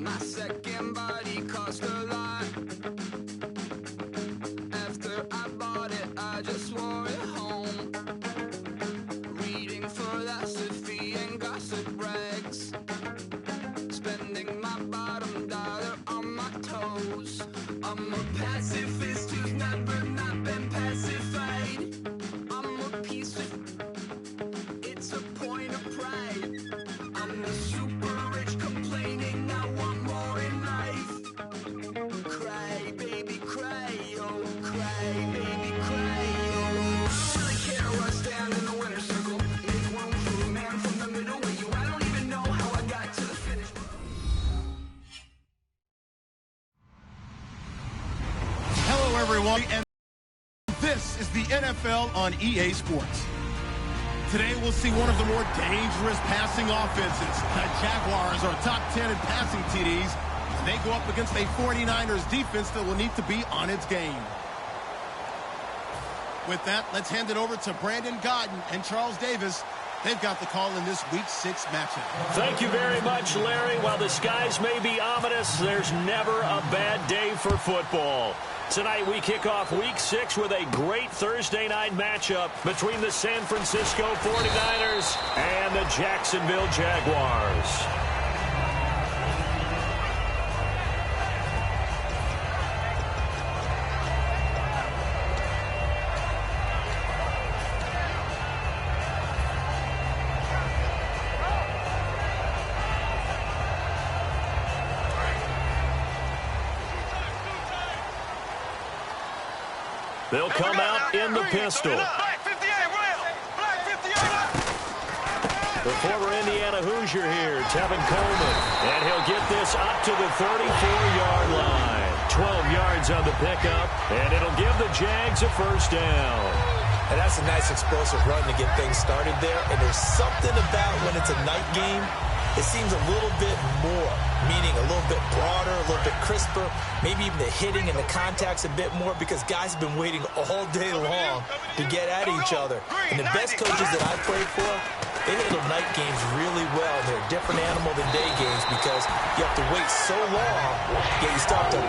My second body cost a lot. After I bought it, I just wore it home. Reading philosophy and gossip rags. Spending my bottom dollar on my toes. I'm a pacifist who's never not been pacified. I'm a piece of... It's a point of pride. I'm the super rich complaining I want more in life. Cry, baby, cry, oh, cry, baby, cry, oh. Really care where I stand in the winner's circle. Make room for a man from the middle with you. I don't even know how I got to the finish. Hello, everyone, and this is the NFL on EA Sports. Today, we'll see one of the more dangerous passing offenses. The Jaguars are top 10 in passing TDs. They go up against a 49ers defense that will need to be on its game. With that, let's hand it over to Brandon Godden and Charles Davis. They've got the call in this Week 6 matchup. Thank you very much, Larry. While the skies may be ominous, there's never a bad day for football. Tonight, we kick off Week 6 with a great Thursday night matchup between the San Francisco 49ers and the Jacksonville Jaguars. They'll come out in the pistol. The former Indiana Hoosier here, Tevin Coleman. And he'll get this up to the 34-yard line. 12 yards on the pickup, and it'll give the Jags a first down. And that's a nice explosive run to get things started there. And there's something about when it's a night game, it seems a little bit more, meaning a little bit broader, a little bit crisper, maybe even the hitting and the contact's a bit more because guys have been waiting all day long to get at each other. And the best coaches that I've played for, they handle night games really well. They're a different animal than day games because you have to wait so long, yet you start to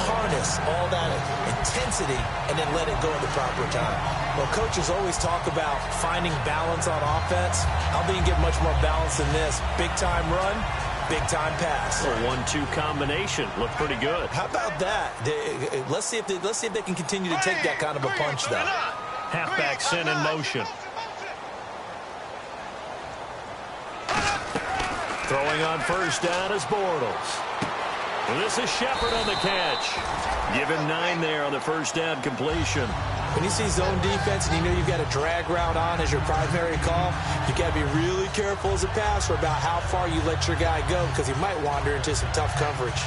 harness all that intensity and then let it go at the proper time. Well, coaches always talk about finding balance on offense. I don't think you get much more balance than this. Big-time run, big-time pass. A 1-2 combination. Looked pretty good. How about that? Let's see if they can continue to take that kind of a punch, though. Halfback sent in motion. Throwing on first down is Bortles. This is Shepard on the catch. Give him 9 there on the first down completion. When you see zone defense and you know you've got a drag route on as your primary call, you got to be really careful as a passer about how far you let your guy go because he might wander into some tough coverage.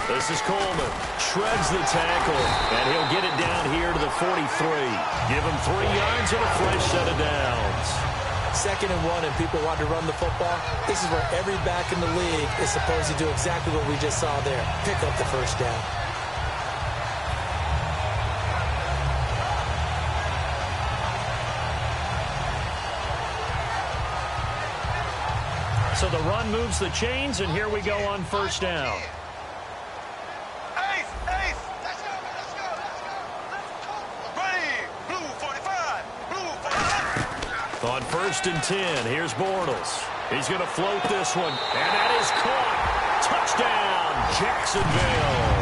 This is Coleman. Shreds the tackle, and he'll get it down here to the 43. Give him 3 yards and a fresh set of downs. 2nd and 1, and people want to run the football. This is where every back in the league is supposed to do exactly what we just saw there. Pick up the first down. So the run moves the chains, and here we go on first down. On 1st and 10, here's Bortles. He's going to float this one, and that is caught. Touchdown, Jacksonville.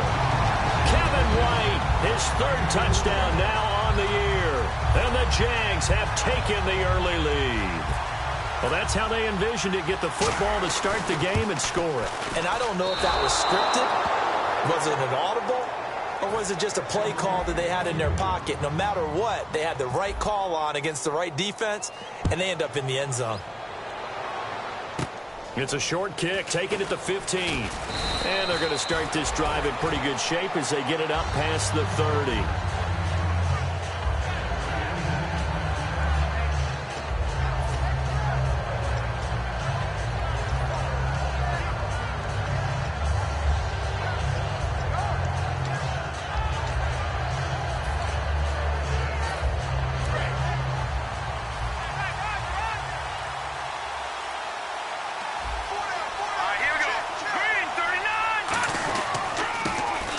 Kevin White, his 3rd touchdown now on the year. And the Jags have taken the early lead. Well, that's how they envisioned it, get the football to start the game and score it. And I don't know if that was scripted. Was it an audible? Or was it just a play call that they had in their pocket? No matter what, they had the right call on against the right defense, and they end up in the end zone. It's a short kick, taking it to 15. And they're going to start this drive in pretty good shape as they get it up past the 30.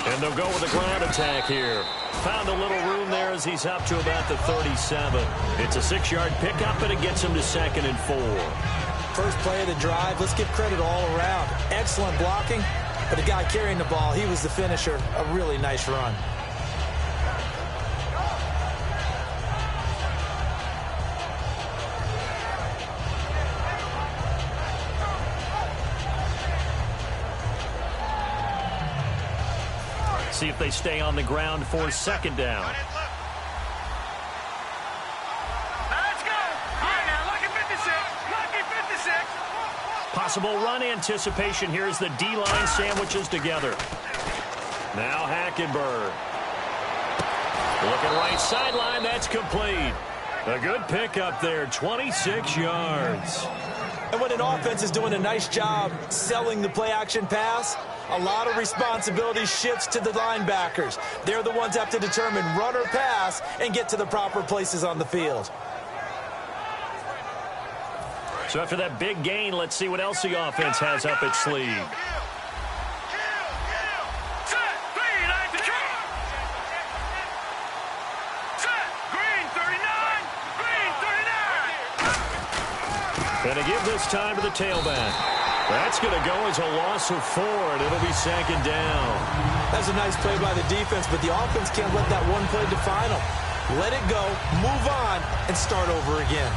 And they'll go with a ground attack here. Found a little room there as he's up to about the 37. It's a 6-yard pickup, and it gets him to 2nd and 4. First play of the drive, let's give credit all around. Excellent blocking, but the guy carrying the ball, he was the finisher. A really nice run. See if they stay on the ground for 2nd down. Let's go. All right, now, lucky 56. Lucky 56. Possible run anticipation here as the D-line sandwiches together. Now Hackenberg. Looking right sideline, that's complete. A good pickup there, 26 yards. And when an offense is doing a nice job selling the play-action pass, a lot of responsibility shifts to the linebackers. They're the ones that have to determine run or pass and get to the proper places on the field. So after that big gain, let's see what else the offense has up its sleeve. Set. 3, 9 to kick. Set. Green 39. Green 39. And to give this time to the tailback. That's going to go as a loss of 4, and it'll be 2nd down. That's a nice play by the defense, but the offense can't let that one play define them. Let it go, move on, and start over again.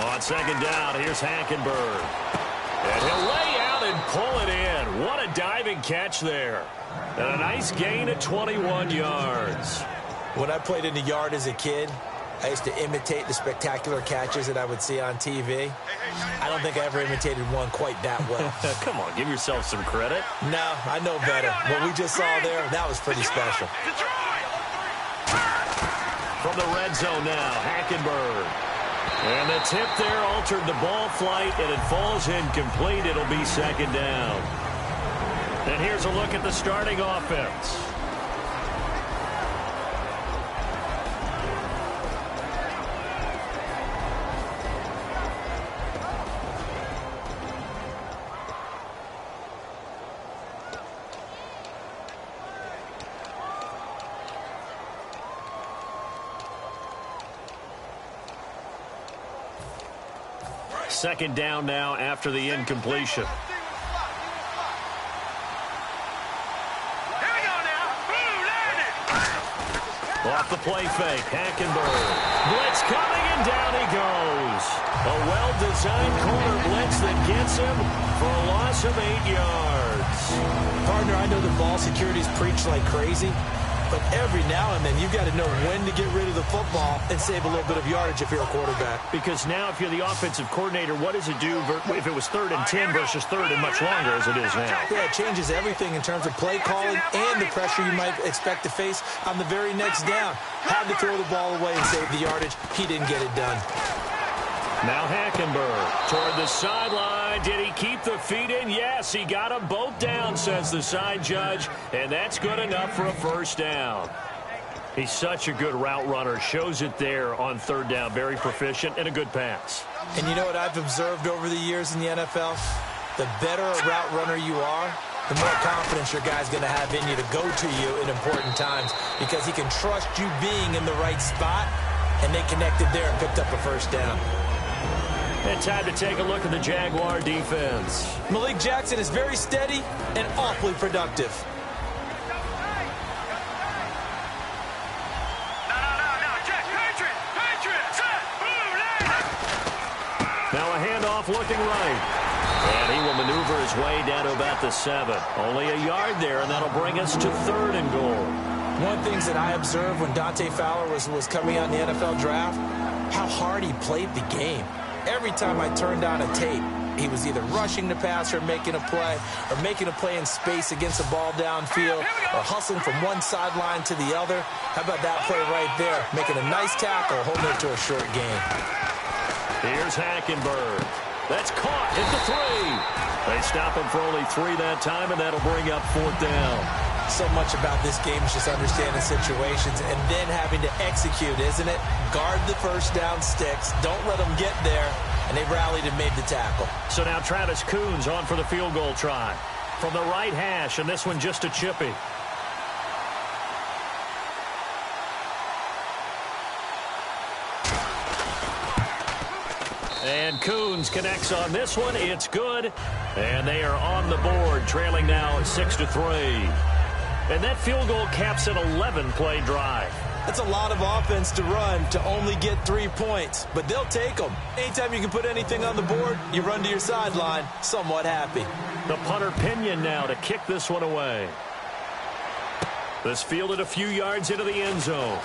On 2nd down, here's Hackenberg. And he'll lay out and pull it in. What a diving catch there. And a nice gain of 21 yards. When I played in the yard as a kid, I used to imitate the spectacular catches that I would see on TV. I don't think I ever imitated one quite that well. Come on, give yourself some credit. No, I know better. What we just saw there, that was pretty special. From the red zone now, Hackenberg. And the tip there altered the ball flight, and it falls incomplete. It'll be 2nd down. And here's a look at the starting offense. Second down now after the incompletion. Here we go now. Blue landed. Off the play fake, Hackenberg. Blitz coming, and down he goes. A well-designed corner blitz that gets him for a loss of 8 yards. Partner, I know the ball security's preached like crazy, but every now and then you've got to know when to get rid of the football and save a little bit of yardage if you're a quarterback. Because now if you're the offensive coordinator, what does it do if it was 3rd and 10 versus 3rd and much longer as it is now? Yeah, it changes everything in terms of play calling and the pressure you might expect to face on the very next down. Had to throw the ball away and save the yardage. He didn't get it done. Now Hackenberg toward the sideline. Did he keep the feet in? Yes, he got them both down, says the side judge, and that's good enough for a 1st down. He's such a good route runner. Shows it there on 3rd down. Very proficient and a good pass. And you know what I've observed over the years in the NFL? The better a route runner you are, the more confidence your guy's going to have in you to go to you in important times because he can trust you being in the right spot, and they connected there and picked up a 1st down. And time to take a look at the Jaguar defense. Malik Jackson is very steady and awfully productive. off looking right. And he will maneuver his way down to about the 7. Only a yard there, and that'll bring us to 3rd and goal. One of the things that I observed when Dante Fowler was coming out in the NFL draft, how hard he played the game. Every time I turned on a tape, he was either rushing the passer or making a play in space against a ball downfield, or hustling from one sideline to the other. How about that play right there? Making a nice tackle, holding it to a short gain. Here's Hackenberg. That's caught at the 3. They stop him for only 3 that time, and that'll bring up 4th down. So much about this game is just understanding situations and then having to execute, isn't it? Guard the first down sticks. Don't let them get there. And they rallied and made the tackle. So now Travis Coons on for the field goal try. From the right hash, and this one just a chippy. And Coons connects on this one. It's good. And they are on the board, trailing now 6-3. And that field goal caps an 11-play drive. That's a lot of offense to run to only get 3 points, but they'll take them. Anytime you can put anything on the board, you run to your sideline, somewhat happy. The punter Pinion now to kick this one away. This fielded a few yards into the end zone.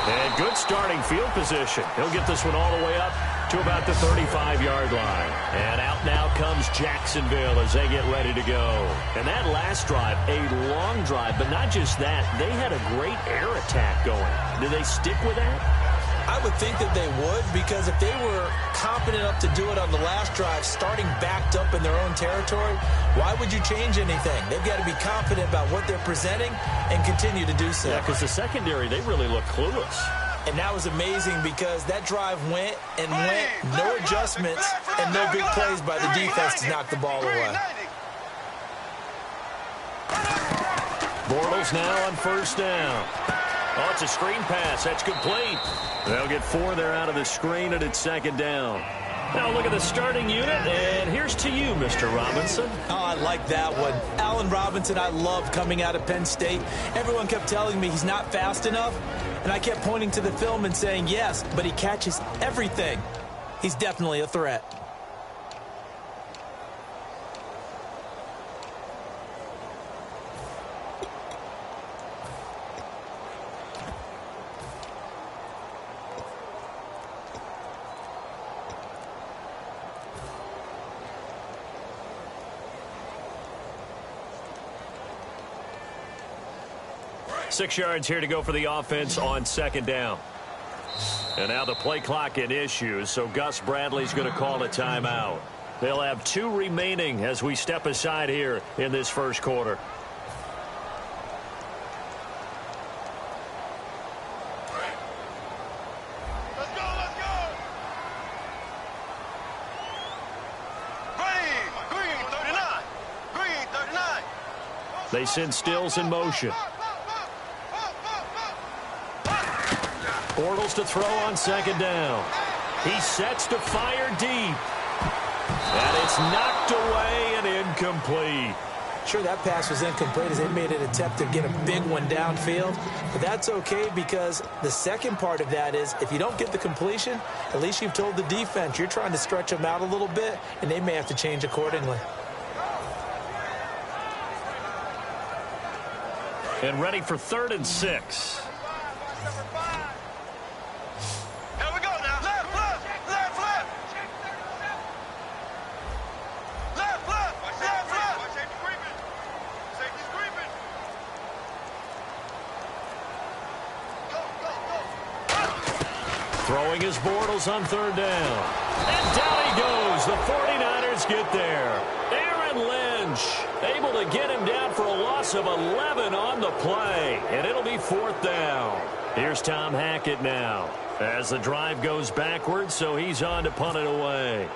And good starting field position. He'll get this one all the way up to about the 35-yard line. And out now comes Jacksonville as they get ready to go. And that last drive, a long drive, but not just that. They had a great air attack going. Do they stick with that? I would think that they would, because if they were confident enough to do it on the last drive, starting backed up in their own territory, why would you change anything? They've got to be confident about what they're presenting and continue to do so. Yeah, because the secondary, they really look clueless. And that was amazing because that drive went and went, no adjustments and no big plays by the defense to knock the ball away. Bortles now on first down. Oh, it's a screen pass. That's complete. They'll get 4 there out of the screen, and it's 2nd down. Now look at the starting unit, and here's to you, Mr. Robinson. Oh, I like that one. Allen Robinson, I love coming out of Penn State. Everyone kept telling me he's not fast enough, and I kept pointing to the film and saying yes, but he catches everything. He's definitely a threat. Six yards here to go for the offense on 2nd down. And now the play clock in issues, so Gus Bradley's going to call a timeout. They'll have 2 remaining as we step aside here in this first quarter. Let's go, let's go! Green 39! Green 39! They send Stills in motion. Bortles to throw on 2nd down. He sets to fire deep. And it's knocked away and incomplete. Sure, that pass was incomplete as they made an attempt to get a big one downfield. But that's okay because the second part of that is if you don't get the completion, at least you've told the defense you're trying to stretch them out a little bit, and they may have to change accordingly. And ready for 3rd and 6. Throwing his Bortles on 3rd down. And down he goes. The 49ers get there. Aaron Lynch able to get him down for a loss of 11 on the play. And it'll be 4th down. Here's Tom Hackett now as the drive goes backwards, so he's on to punt it away.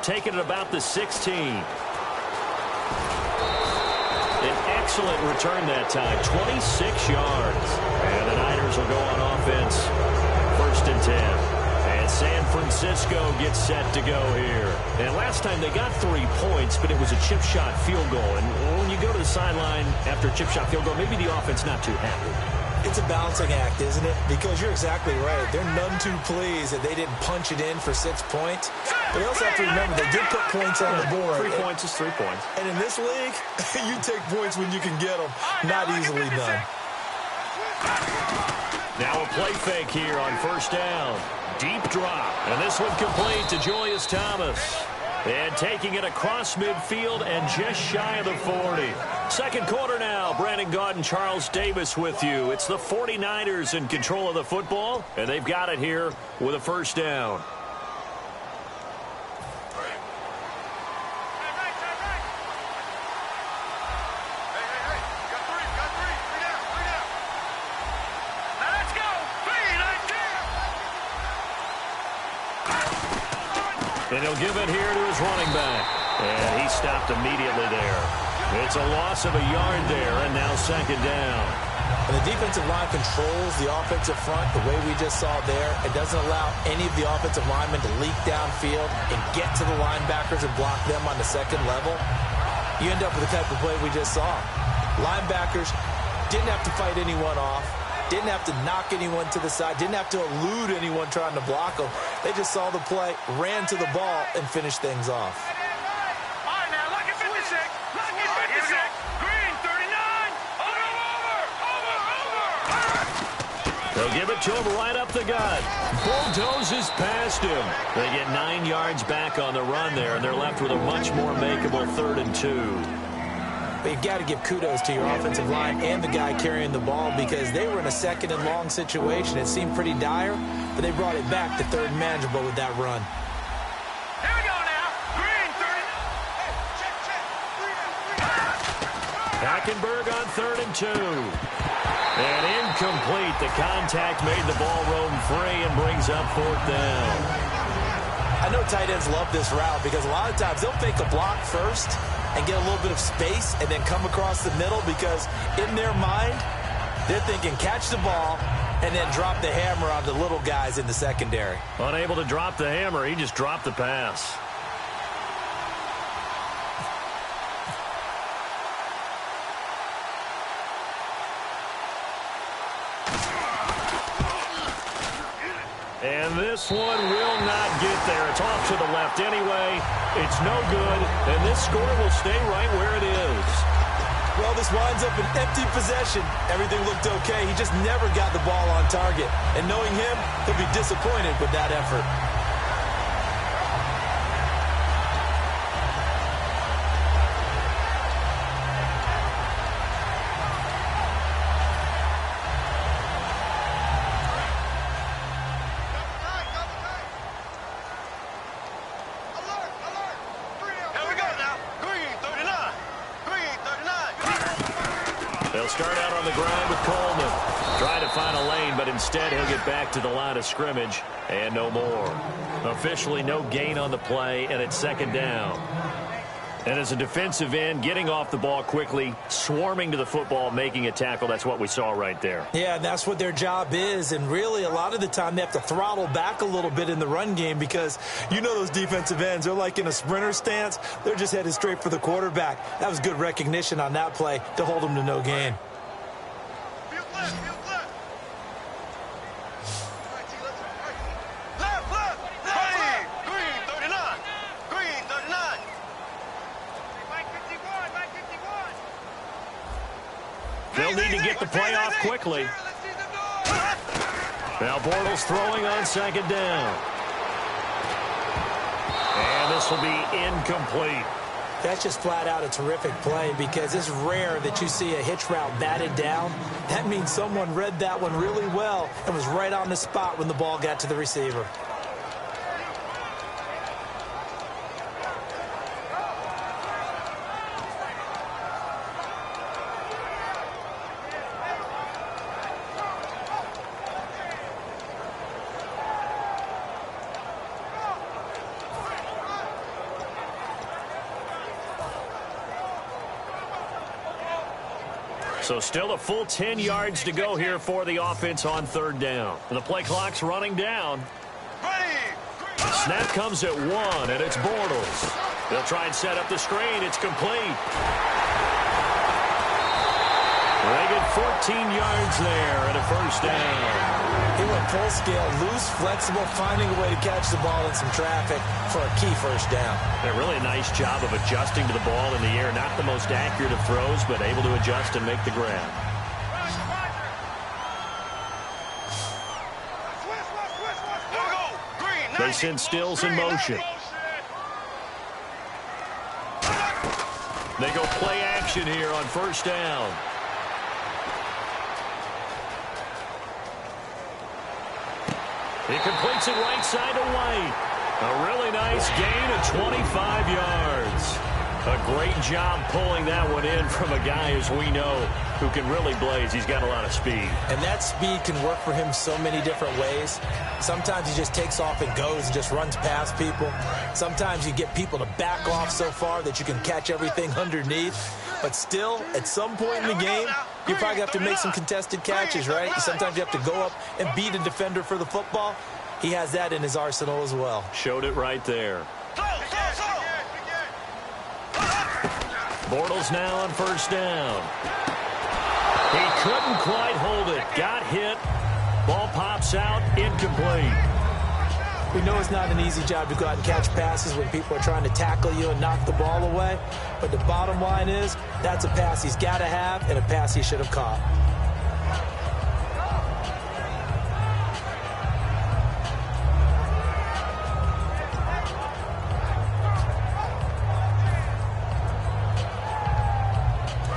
Taking it about the 16. An excellent return that time, 26 yards. And the Niners will go on offense. 1st and 10. And San Francisco gets set to go here. And last time they got 3 points, but it was a chip shot field goal. And when you go to the sideline after a chip shot field goal, maybe the offense not too happy. It's a balancing act, isn't it? Because you're exactly right. They're none too pleased that they didn't punch it in for 6 points. But you also have to remember they did put points on the board. 3 points is 3 points. And in this league, you take points when you can get them. Not easily done. Now a play fake here on first down. Deep drop. And this one complete to Julius Thomas. And taking it across midfield and just shy of the 40. Second quarter now. Brandon Gaudin, Charles Davis with you. It's the 49ers in control of the football, and they've got it here with a first down. And he'll give it here to his running back. And he stopped immediately there. It's a loss of a yard there, and now second down. And the defensive line controls the offensive front the way we just saw there. It doesn't allow any of the offensive linemen to leak downfield and get to the linebackers and block them on the second level. You end up with the type of play we just saw. Linebackers didn't have to fight anyone off. Didn't have to knock anyone to the side. Didn't have to elude anyone trying to block them. They just saw the play, ran to the ball, and finished things off. All right, now, lucky 56. Lucky 56. Green, 39. Over. They'll give it to him right up the gut. Bulldozes past him. They get 9 yards back on the run there, and they're left with a much more makeable 3rd and 2. But you've got to give kudos to your offensive line and the guy carrying the ball because they were in a 2nd and long situation. It seemed pretty dire, but they brought it back to 3rd and manageable with that run. Here we go now. Green, 30. Hey, check. Hackenberg on 3rd and 2. And incomplete. The contact made the ball roam free and brings up 4th down. I know tight ends love this route because a lot of times they'll fake a block first and get a little bit of space and then come across the middle because in their mind, they're thinking catch the ball and then drop the hammer on the little guys in the secondary. Unable to drop the hammer, he just dropped the pass. And this one will not get there. It's off to the left anyway. It's no good, and this score will stay right where it is. Well, this winds up an empty possession. Everything looked okay. He just never got the ball on target. And knowing him, he'll be disappointed with that effort. They'll start out on the ground with Coleman. Try to find a lane, but instead he'll get back to the line of scrimmage and no more. Officially no gain on the play, and it's second down. And as a defensive end, getting off the ball quickly, swarming to the football, making a tackle, that's what we saw right there. Yeah, and that's what their job is. And really, a lot of the time, they have to throttle back a little bit in the run game because you know those defensive ends, they're like in a sprinter stance. They're just headed straight for the quarterback. That was good recognition on that play to hold them to no gain. They'll need to get the play off quickly. Now Bortles throwing on second down. And this will be incomplete. That's just flat out a terrific play because it's rare that you see a hitch route batted down. That means someone read that one really well and was right on the spot when the ball got to the receiver. So still a full 10 yards to go here for the offense on third down. The play clock's running down. Ready. Snap comes at 1, and it's Bortles. They'll try and set up the screen. It's complete. They get 14 yards there and a first down. He went full scale, loose, flexible, finding a way to catch the ball in some traffic for a key first down. A really nice job of adjusting to the ball in the air. Not the most accurate of throws, but able to adjust and make the grab. They send Stills in motion. They go play action here on first down. He completes it right side to White. A really nice gain of 25 yards. A great job pulling that one in from a guy, as we know, who can really blaze. He's got a lot of speed. And that speed can work for him so many different ways. Sometimes he just takes off and goes and just runs past people. Sometimes you get people to back off so far that you can catch everything underneath. But still, at some point in the game, you probably have to make some contested catches, right? Sometimes you have to go up and beat a defender for the football. He has that in his arsenal as well. Showed it right there. Bortles now on first down. He couldn't quite hold it. Got hit. Ball pops out. Incomplete. We know it's not an easy job to go out and catch passes when people are trying to tackle you and knock the ball away. But the bottom line is, that's a pass he's got to have and a pass he should have caught.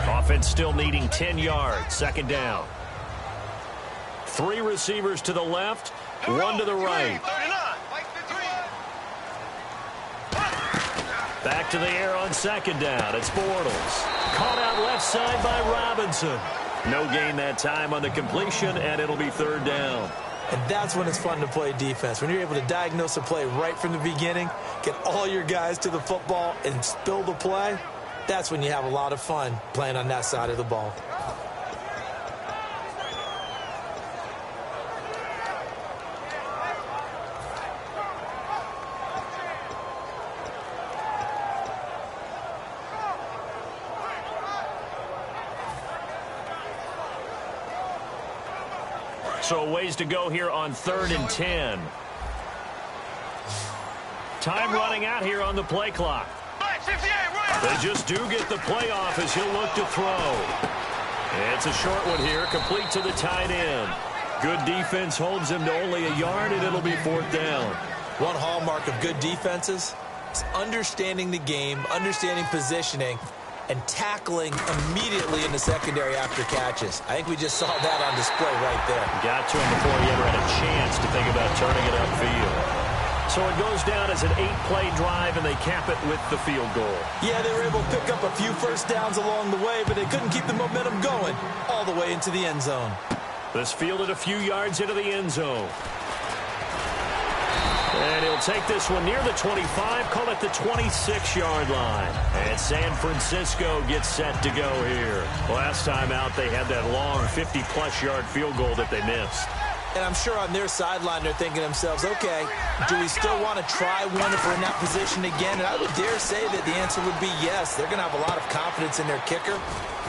Offense still needing 10 yards. Second down. 3 receivers to the left, 1 to the right. Back to the air on second down. It's Bortles. Caught out left side by Robinson. No gain that time on the completion, and it'll be third down. And that's when it's fun to play defense. When you're able to diagnose a play right from the beginning, get all your guys to the football, and spill the play, that's when you have a lot of fun playing on that side of the ball. So a ways to go here on 3rd and 10. Time running out here on the play clock. They just do get the play off as he'll look to throw. It's a short one here, complete to the tight end. Good defense holds him to only a yard, and it'll be 4th down. One hallmark of good defenses is understanding the game, understanding positioning, and tackling immediately in the secondary after catches. I think we just saw that on display right there. Got to him before he ever had a chance to think about turning it upfield. So it goes down as an 8-play drive, and they cap it with the field goal. Yeah, they were able to pick up a few first downs along the way, but they couldn't keep the momentum going all the way into the end zone. This fielded a few yards into the end zone. And he'll take this one near the 25, call it the 26-yard line. And San Francisco gets set to go here. Last time out, they had that long 50-plus yard field goal that they missed. And I'm sure on their sideline they're thinking to themselves, okay, do we still want to try one if we're in that position again? And I would dare say that the answer would be yes. They're going to have a lot of confidence in their kicker.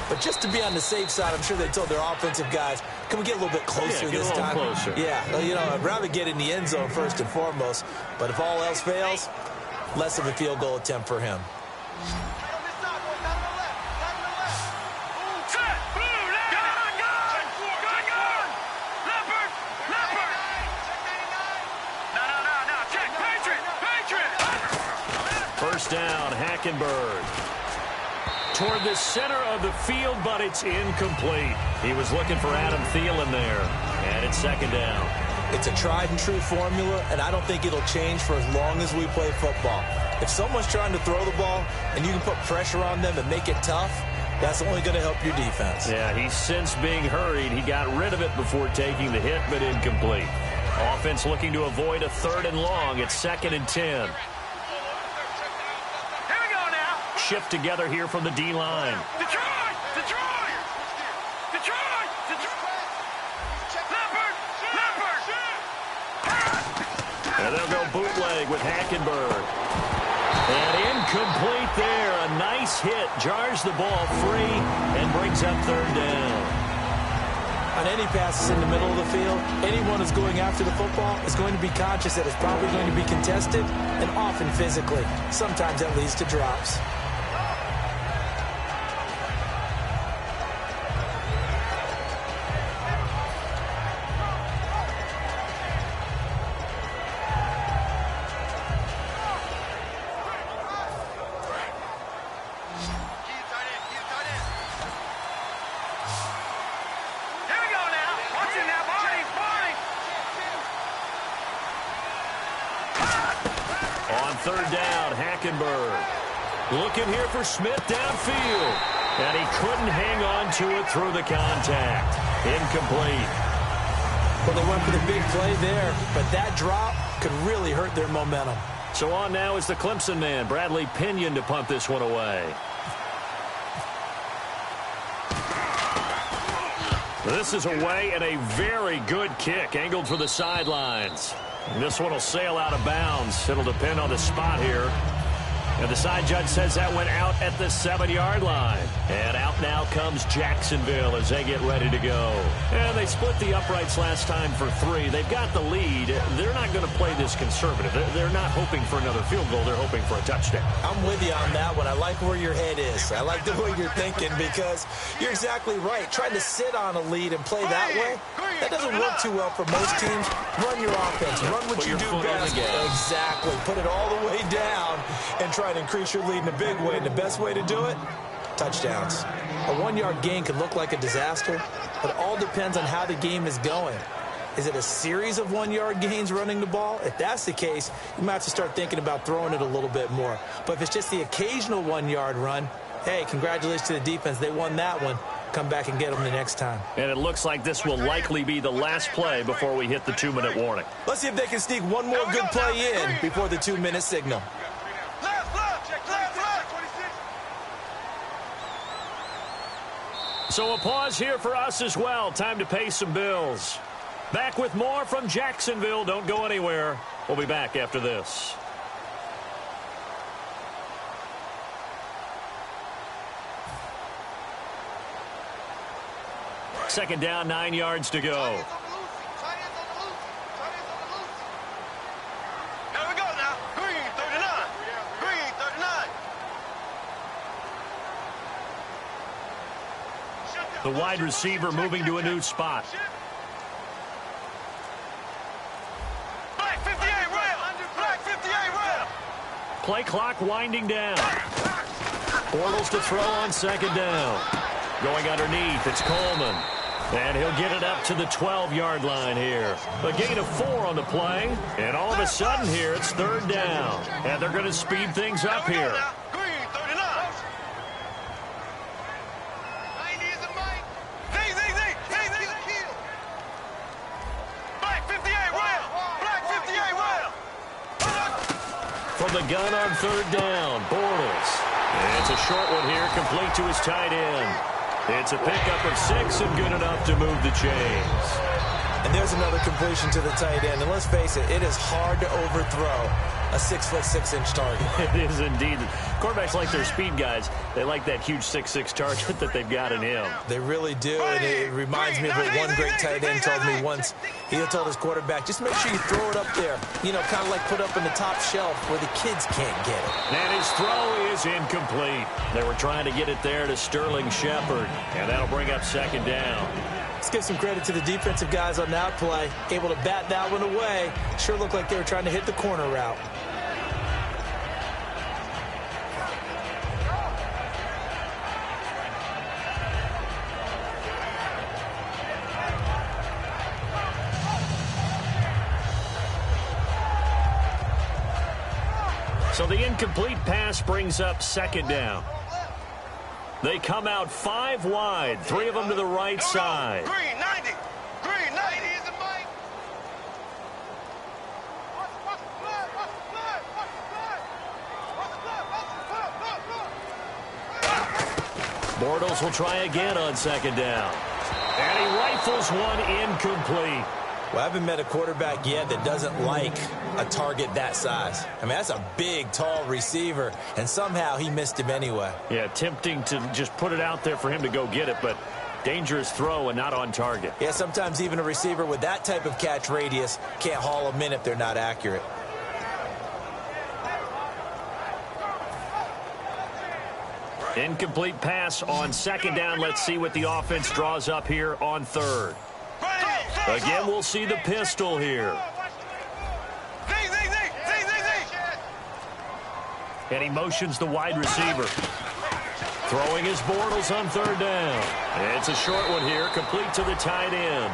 But just to be on the safe side, I'm sure they told their offensive guys, can we get a little bit closer this time? Closer. Yeah, well, you know, I'd rather get in the end zone first and foremost. But if all else fails, less of a field goal attempt for him. First down, Hackenberg. Toward the center of the field, but it's incomplete. He was looking for Adam Thielen there, and it's second down. It's a tried-and-true formula, and I don't think it'll change for as long as we play football. If someone's trying to throw the ball and you can put pressure on them and make it tough, that's only going to help your defense. Yeah, he's since being hurried. He got rid of it before taking the hit, but incomplete. Offense looking to avoid a 3rd and long. It's 2nd and 10. Shift together here from the D-line. Detroit! Detroit! Detroit! Detroit! Leopard! Leopard! And they'll go bootleg with Hackenberg. And incomplete there. A nice hit. Jars the ball free and brings up third down. On any passes in the middle of the field, anyone who's going after the football is going to be conscious that it's probably going to be contested and often physically. Sometimes that leads to drops. Third down, Hackenberg. Looking here for Smith downfield. And he couldn't hang on to it through the contact. Incomplete. Well, they went for the big play there, but that drop could really hurt their momentum. So on now is the Clemson man, Bradley Pinion, to punt this one away. This is away and a very good kick, angled for the sidelines. And this one will sail out of bounds. It'll depend on the spot here. And the side judge says that went out at the 7-yard line. And out now comes Jacksonville as they get ready to go. And they split the uprights last time for 3. They've got the lead. They're not going to play this conservative. They're not hoping for another field goal. They're hoping for a touchdown. I'm with you on that one. I like where your head is. I like the way you're thinking because you're exactly right. Trying to sit on a lead and play that way, that doesn't work too well for most teams. Run your offense. Run what you do best. Exactly. Put it all the way down and try to increase your lead in a big way. And the best way to do it, touchdowns. A 1-yard gain could look like a disaster, but it all depends on how the game is going. Is it a series of 1-yard gains running the ball? If that's the case, you might have to start thinking about throwing it a little bit more. But if it's just the occasional 1-yard run, hey, congratulations to the defense. They won that one. Come back and get them the next time. And it looks like this will likely be the last play before we hit the 2-minute warning. Let's see if they can sneak one more good play in before the 2-minute signal. So a pause here for us as well. Time to pay some bills. Back with more from Jacksonville. Don't go anywhere. We'll be back after this. Second down, 9 yards to go. The wide receiver moving to a new spot. Black 58 rail. Black 58 rail. Play clock winding down. Bortles to throw on second down. Going underneath, it's Coleman. And he'll get it up to the 12-yard line here. A gain of 4 on the play. And all of a sudden here, it's third down. And they're going to speed things up here. From the gun on third down, Bortles. And it's a short one here, complete to his tight end. It's a pickup of 6 and good enough to move the chains. And there's another completion to the tight end. And let's face it is hard to overthrow a 6'6" target. It is indeed. Quarterbacks like their speed guys. They like that huge 6'6" target that they've got in him. They really do. And it reminds me of what one great tight end told me once. He told his quarterback, just make sure you throw it up there. You know, kind of like put up in the top shelf where the kids can't get it. And his throw is incomplete. They were trying to get it there to Sterling Shepard. And that'll bring up second down. Let's give some credit to the defensive guys on that play. Able to bat that one away. Sure looked like they were trying to hit the corner route. So the incomplete pass brings up second down. They come out 5 wide, 3 of them to the right side. Green 90. Green 90 is the mic. Bortles will try again on second down. And he rifles one incomplete. Well, I haven't met a quarterback yet that doesn't like a target that size. I mean, that's a big, tall receiver, and somehow he missed him anyway. Yeah, tempting to just put it out there for him to go get it, but dangerous throw and not on target. Yeah, sometimes even a receiver with that type of catch radius can't haul them in if they're not accurate. Incomplete pass on second down. Let's see what the offense draws up here on third. Again, we'll see the pistol here. And he motions the wide receiver. Throwing his Bortles on third down. It's a short one here, complete to the tight end.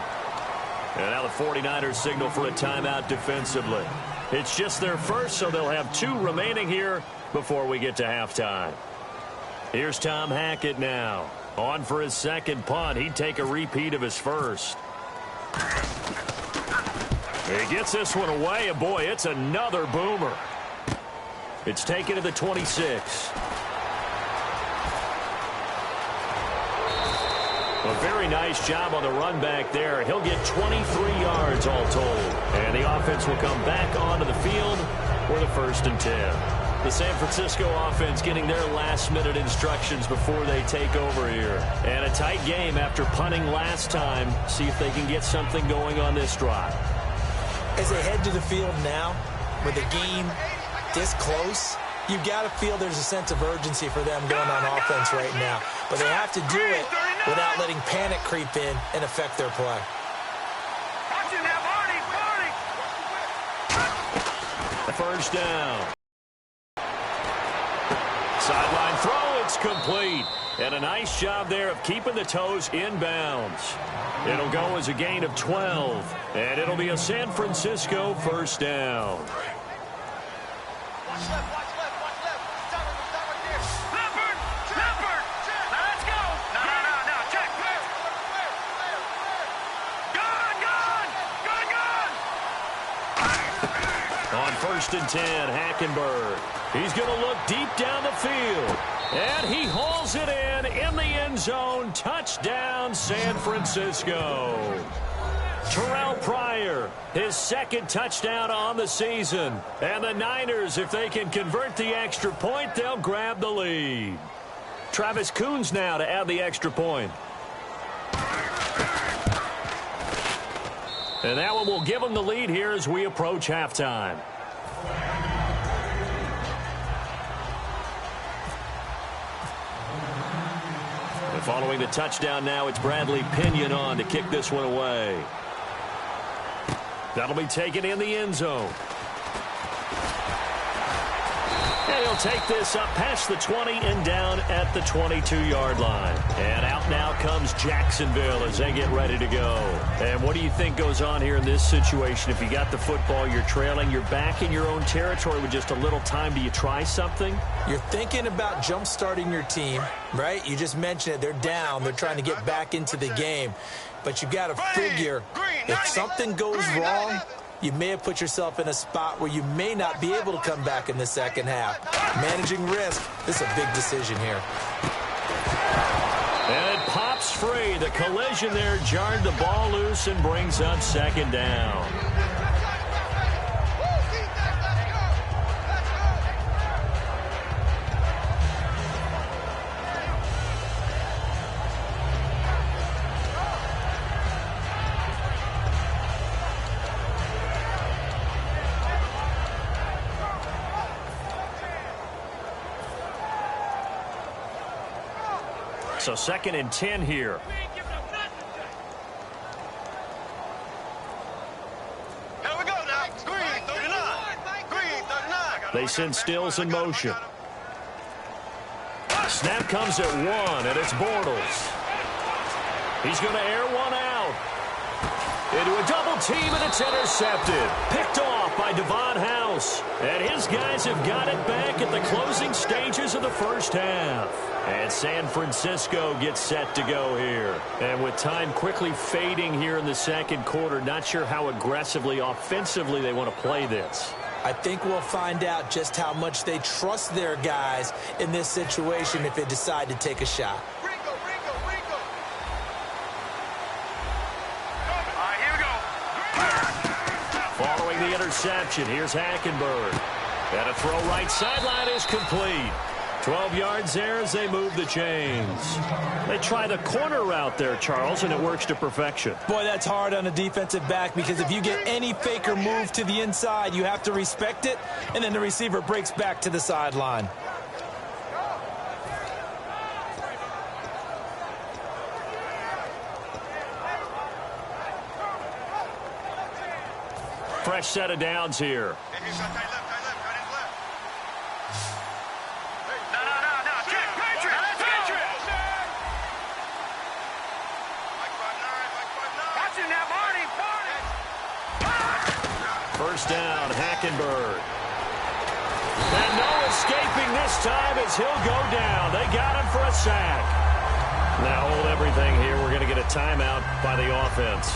And now the 49ers signal for a timeout defensively. It's just their first, so they'll have 2 remaining here before we get to halftime. Here's Tom Hackett now. On for his second punt. He'd take a repeat of his first. He gets this one away, and boy, it's another boomer. It's taken to the 26. A very nice job on the run back there. He'll get 23 yards all told. And the offense will come back onto the field for the 1st and 10. The San Francisco offense getting their last-minute instructions before they take over here. And a tight game after punting last time. See if they can get something going on this drive. As they head to the field now, with the game this close, you've got to feel there's a sense of urgency for them going on offense right now. But they have to do it without letting panic creep in and affect their play. The first down. Sideline throw, it's complete. And a nice job there of keeping the toes in bounds. It'll go as a gain of 12. And it'll be a San Francisco first down. On 1st and 10, Hackenberg. He's going to look deep down the field. And he hauls it in the end zone. Touchdown, San Francisco. Terrell Pryor, his 2nd touchdown on the season. And the Niners, if they can convert the extra point, they'll grab the lead. Travis Coons now to add the extra point. And that one will give them the lead here as we approach halftime. And following the touchdown now, it's Bradley Pinion on to kick this one away. That'll be taken in the end zone. And he'll take this up past the 20 and down at the 22-yard line. And out now comes Jacksonville as they get ready to go. And what do you think goes on here in this situation? If you got the football, you're trailing, you're back in your own territory with just a little time. Do you try something? You're thinking about jump-starting your team, right? You just mentioned it. They're down. They're trying to get back into the game. But you've got to figure if something goes wrong, you may have put yourself in a spot where you may not be able to come back in the second half. Managing risk, this is a big decision here. And it pops free. The collision there jarred the ball loose and brings up 2nd down. So 2nd and 10 here. They send Stills in motion. Snap comes at 1, and it's Bortles. He's going to air one out. Into a double team, and it's intercepted. Picked off by Devon House. And his guys have got it back at the closing stages of the first half. And San Francisco gets set to go here. And with time quickly fading here in the second quarter, not sure how aggressively, offensively they want to play this. I think we'll find out just how much they trust their guys in this situation if they decide to take a shot. throwing the interception. Here's Hackenberg. And a throw right sideline is complete. 12 yards there as they move the chains. They try the corner route there, Charles, and it works to perfection. Boy, that's hard on a defensive back because if you get any fake or move to the inside, you have to respect it, and then the receiver breaks back to the sideline. Fresh set of downs here. First down, Hackenberg. And no escaping this time as he'll go down. They got him for a sack. Now hold everything here. We're going to get a timeout by the offense.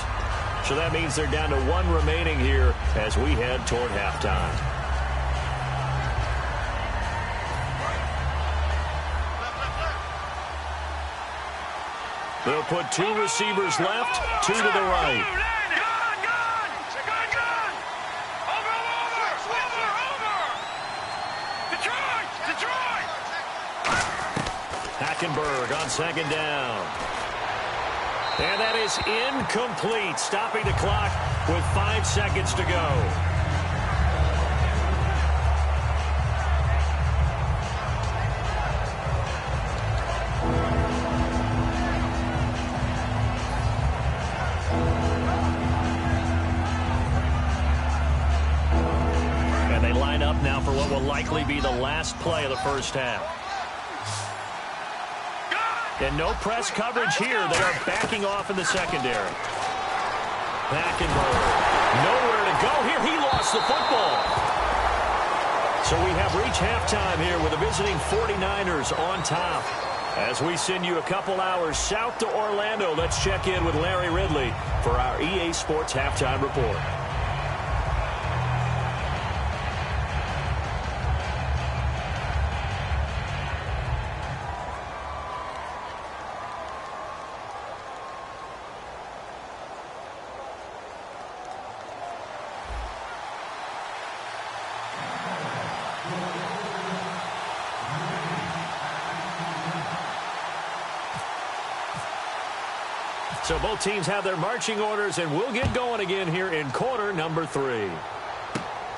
So that means they're down to one remaining here as we head toward halftime. They'll put two receivers left, two to the right. Hackenberg on second down. And that is incomplete, stopping the clock with 5 seconds to go. And they line up now for what will likely be the last play of the first half. And no press coverage here. They are backing off in the secondary. Hackenberg. Nowhere to go here. He lost the football. So we have reached halftime here with the visiting 49ers on top. As we send you a couple hours south to Orlando, let's check in with Larry Ridley for our EA Sports Halftime Report. So both teams have their marching orders, and we'll get going again here in quarter number 3.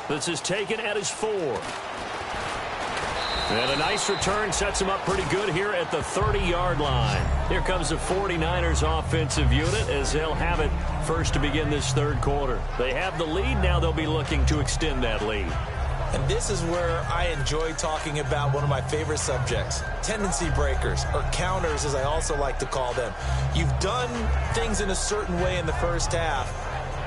This is taken at his 4. And a nice return sets him up pretty good here at the 30-yard line. Here comes the 49ers offensive unit as they'll have it first to begin this third quarter. They have the lead. Now they'll be looking to extend that lead. And this is where I enjoy talking about one of my favorite subjects, tendency breakers, or counters as I also like to call them. You've done things in a certain way in the first half,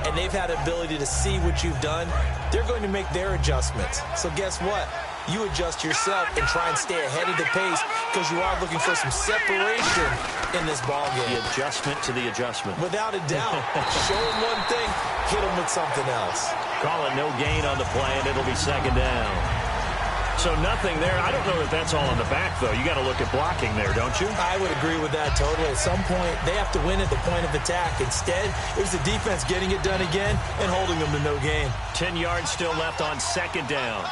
and they've had the ability to see what you've done. They're going to make their adjustments. So guess what? You adjust yourself and try and stay ahead of the pace because you are looking for some separation in this ball game. The adjustment to the adjustment. Without a doubt. Show them one thing, hit them with something else. Call it no gain on the play, and it'll be second down. So nothing there. I don't know that that's all in the back, though. You got to look at blocking there, don't you? I would agree with that totally. At some point, they have to win at the point of attack. Instead, it was the defense getting it done again and holding them to no gain. 10 yards still left on second down.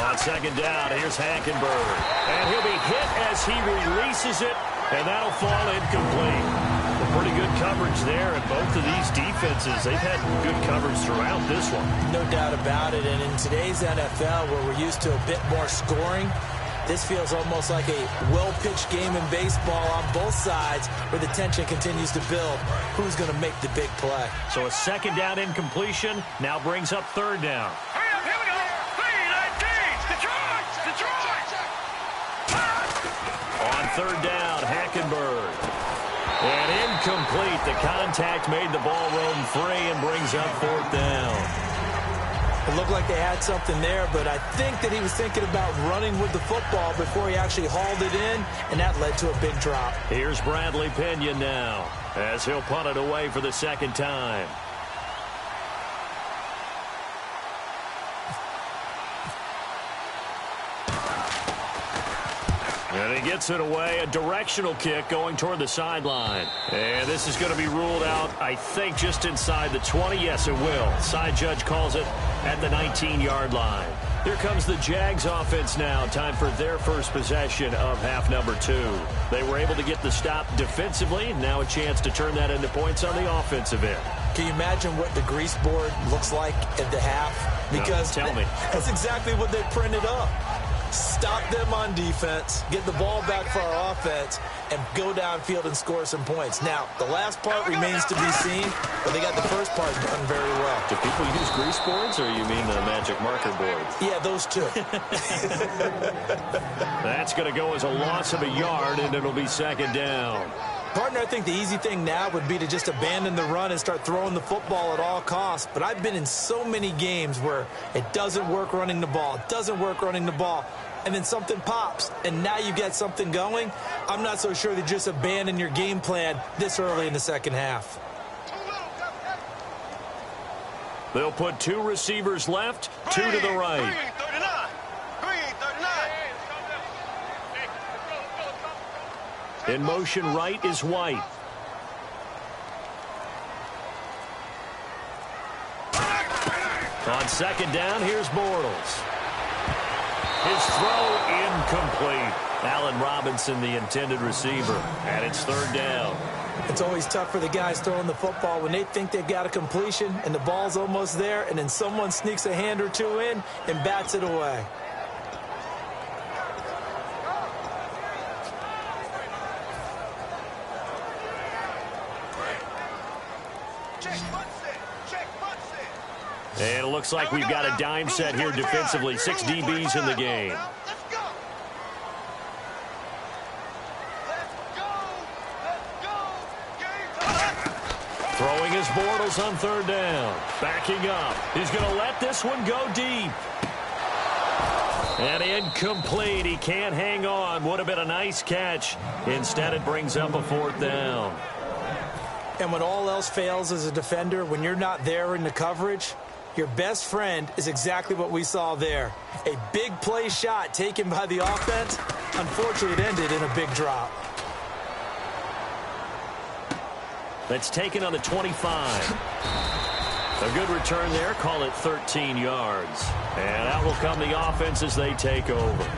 On second down, here's Hackenberg. And he'll be hit as he releases it, and that'll fall incomplete. Well, pretty good coverage there, and both of these defenses, they've had good coverage throughout this one. No doubt about it, and in today's NFL, where we're used to a bit more scoring, this feels almost like a well-pitched game in baseball on both sides where the tension continues to build. Who's going to make the big play? So a second down incompletion now brings up third down. On third down, Hackenberg. And incomplete. The contact made the ball roam free and brings up fourth down. It looked like they had something there, but I think that he was thinking about running with the football before he actually hauled it in, and that led to a big drop. Here's Bradley Pinion now as he'll punt it away for the second time. And he gets it away, a directional kick going toward the sideline. And this is going to be ruled out, I think, just inside the 20. Yes, it will. Side judge calls it at the 19-yard line. Here comes the Jags offense now. Time for their first possession of half number 2. They were able to get the stop defensively. Now a chance to turn that into points on the offensive end. Can you imagine what the grease board looks like at the half? Because no, tell me. That's exactly what they printed up. Stop them on defense, get the ball back for our offense, and go downfield and score some points. Now, the last part remains to be seen, but they got the first part done very well. Do people use grease boards, or you mean the magic marker board? Yeah, those two. That's going to go as a loss of a yard, and it'll be second down. Partner, I think the easy thing now would be to just abandon the run and start throwing the football at all costs. But I've been in so many games where it doesn't work running the ball. It doesn't work running the ball. And then something pops, and now you get something going. I'm not so sure to just abandon your game plan this early in the second half. They'll put 2 receivers left, 2 to the right. In motion right is White. On second down, here's Bortles. His throw incomplete. Allen Robinson, the intended receiver, and it's third down. It's always tough for the guys throwing the football when they think they've got a completion and the ball's almost there, and then someone sneaks a hand or two in and bats it away. And it looks like we've got a dime set here defensively. 6 DBs in the game. Throwing his Bortles on third down. Backing up. He's going to let this one go deep. And incomplete. He can't hang on. Would have been a nice catch. Instead, it brings up a fourth down. And when all else fails as a defender, when you're not there in the coverage, your best friend is exactly what we saw there. A big play shot taken by the offense. Unfortunately, it ended in a big drop. That's taken on the 25. A good return there. Call it 13 yards. And out will come the offense as they take over.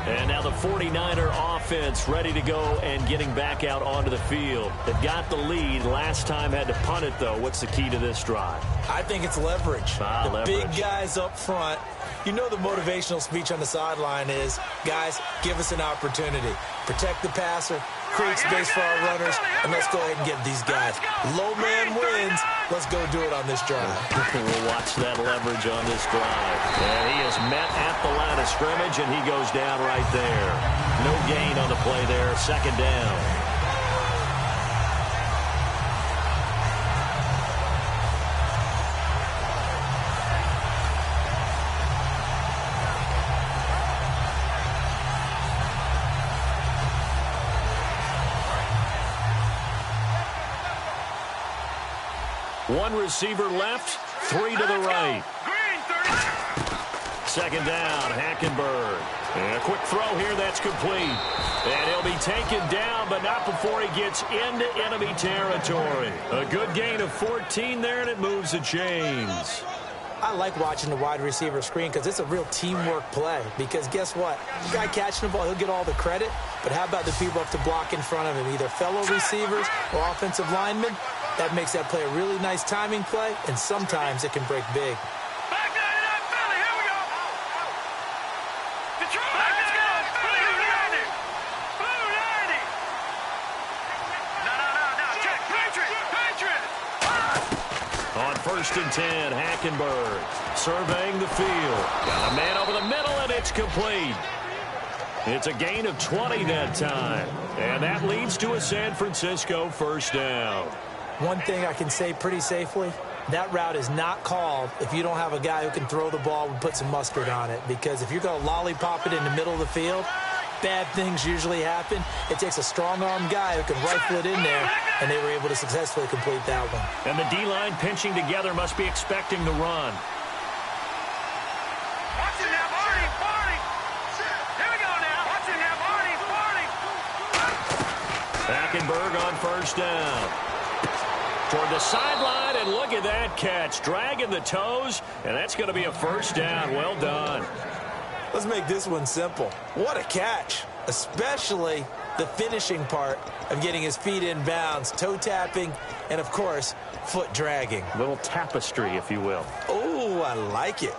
And now the 49er offense ready to go and getting back out onto the field. They've got the lead. Last time had to punt it, though. What's the key to this drive? I think it's leverage. Leverage. Big guys up front. You know the motivational speech on the sideline is, guys, give us an opportunity. Protect the passer, create space for our runners, and let's go ahead and get these guys. Low man wins. Let's go do it on this drive. We'll watch that leverage on this drive. And he is met at the line of scrimmage, and he goes down right there. No gain on the play there. Second down. One receiver left, 3 to the right. Second down, Hackenberg. And a quick throw here, that's complete. And he'll be taken down, but not before he gets into enemy territory. A good gain of 14 there, and it moves the chains. I like watching the wide receiver screen because it's a real teamwork play. Because guess what? The guy catching the ball, he'll get all the credit. But how about the people up to block in front of him, either fellow receivers or offensive linemen? That makes that play a really nice timing play, and sometimes it can break big. Back there, Philly, here we go. Detroit, let's go. Blue 90. Blue 90. No. Check. Patriot. On 1st and 10, Hackenberg surveying the field. Got a man over the middle, and it's complete. It's a gain of 20 that time. And that leads to a San Francisco first down. One thing I can say pretty safely, that route is not called if you don't have a guy who can throw the ball and put some mustard on it. Because if you're going to lollipop it in the middle of the field, bad things usually happen. It takes a strong-arm guy who can rifle it in there, and they were able to successfully complete that one. And the D-line pinching together must be expecting the run. Watch it now, Barney. Here we go now. Watch it now, Barney. Hackenberg on first down. Toward the sideline, and look at that catch. Dragging the toes, and that's going to be a first down. Well done. Let's make this one simple. What a catch, especially the finishing part of getting his feet in bounds, toe tapping, and, of course, foot dragging. A little tapestry, if you will. Oh, I like it.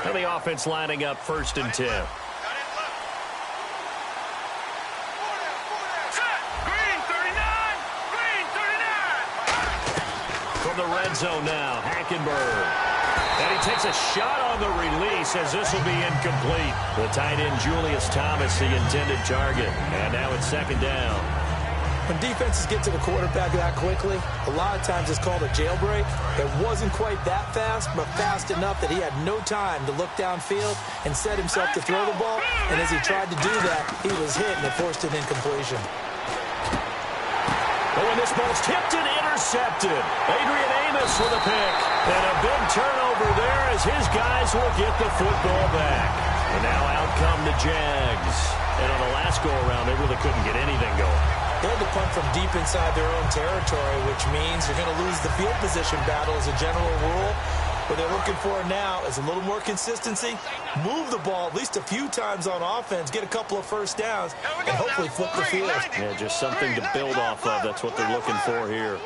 And the offense lining up 1st and 10. From the red zone now, Hackenberg. And he takes a shot on the release as this will be incomplete. The tight end, Julius Thomas, the intended target. And now it's 2nd down. When defenses get to the quarterback that quickly, a lot of times it's called a jailbreak. It wasn't quite that fast, but fast enough that he had no time to look downfield and set himself to throw the ball. And as he tried to do that, he was hit and it forced an incompletion. But when this ball's tipped and intercepted, Adrian Amos with a pick. And a big turnover there as his guys will get the football back. And now out come the Jags. And on the last go-around, they really couldn't get anything going. They had to punt from deep inside their own territory, which means you're going to lose the field position battle as a general rule. What they're looking for now is a little more consistency, move the ball at least a few times on offense, get a couple of first downs, and hopefully flip the field. Yeah, just something to build off of. That's what they're looking for here.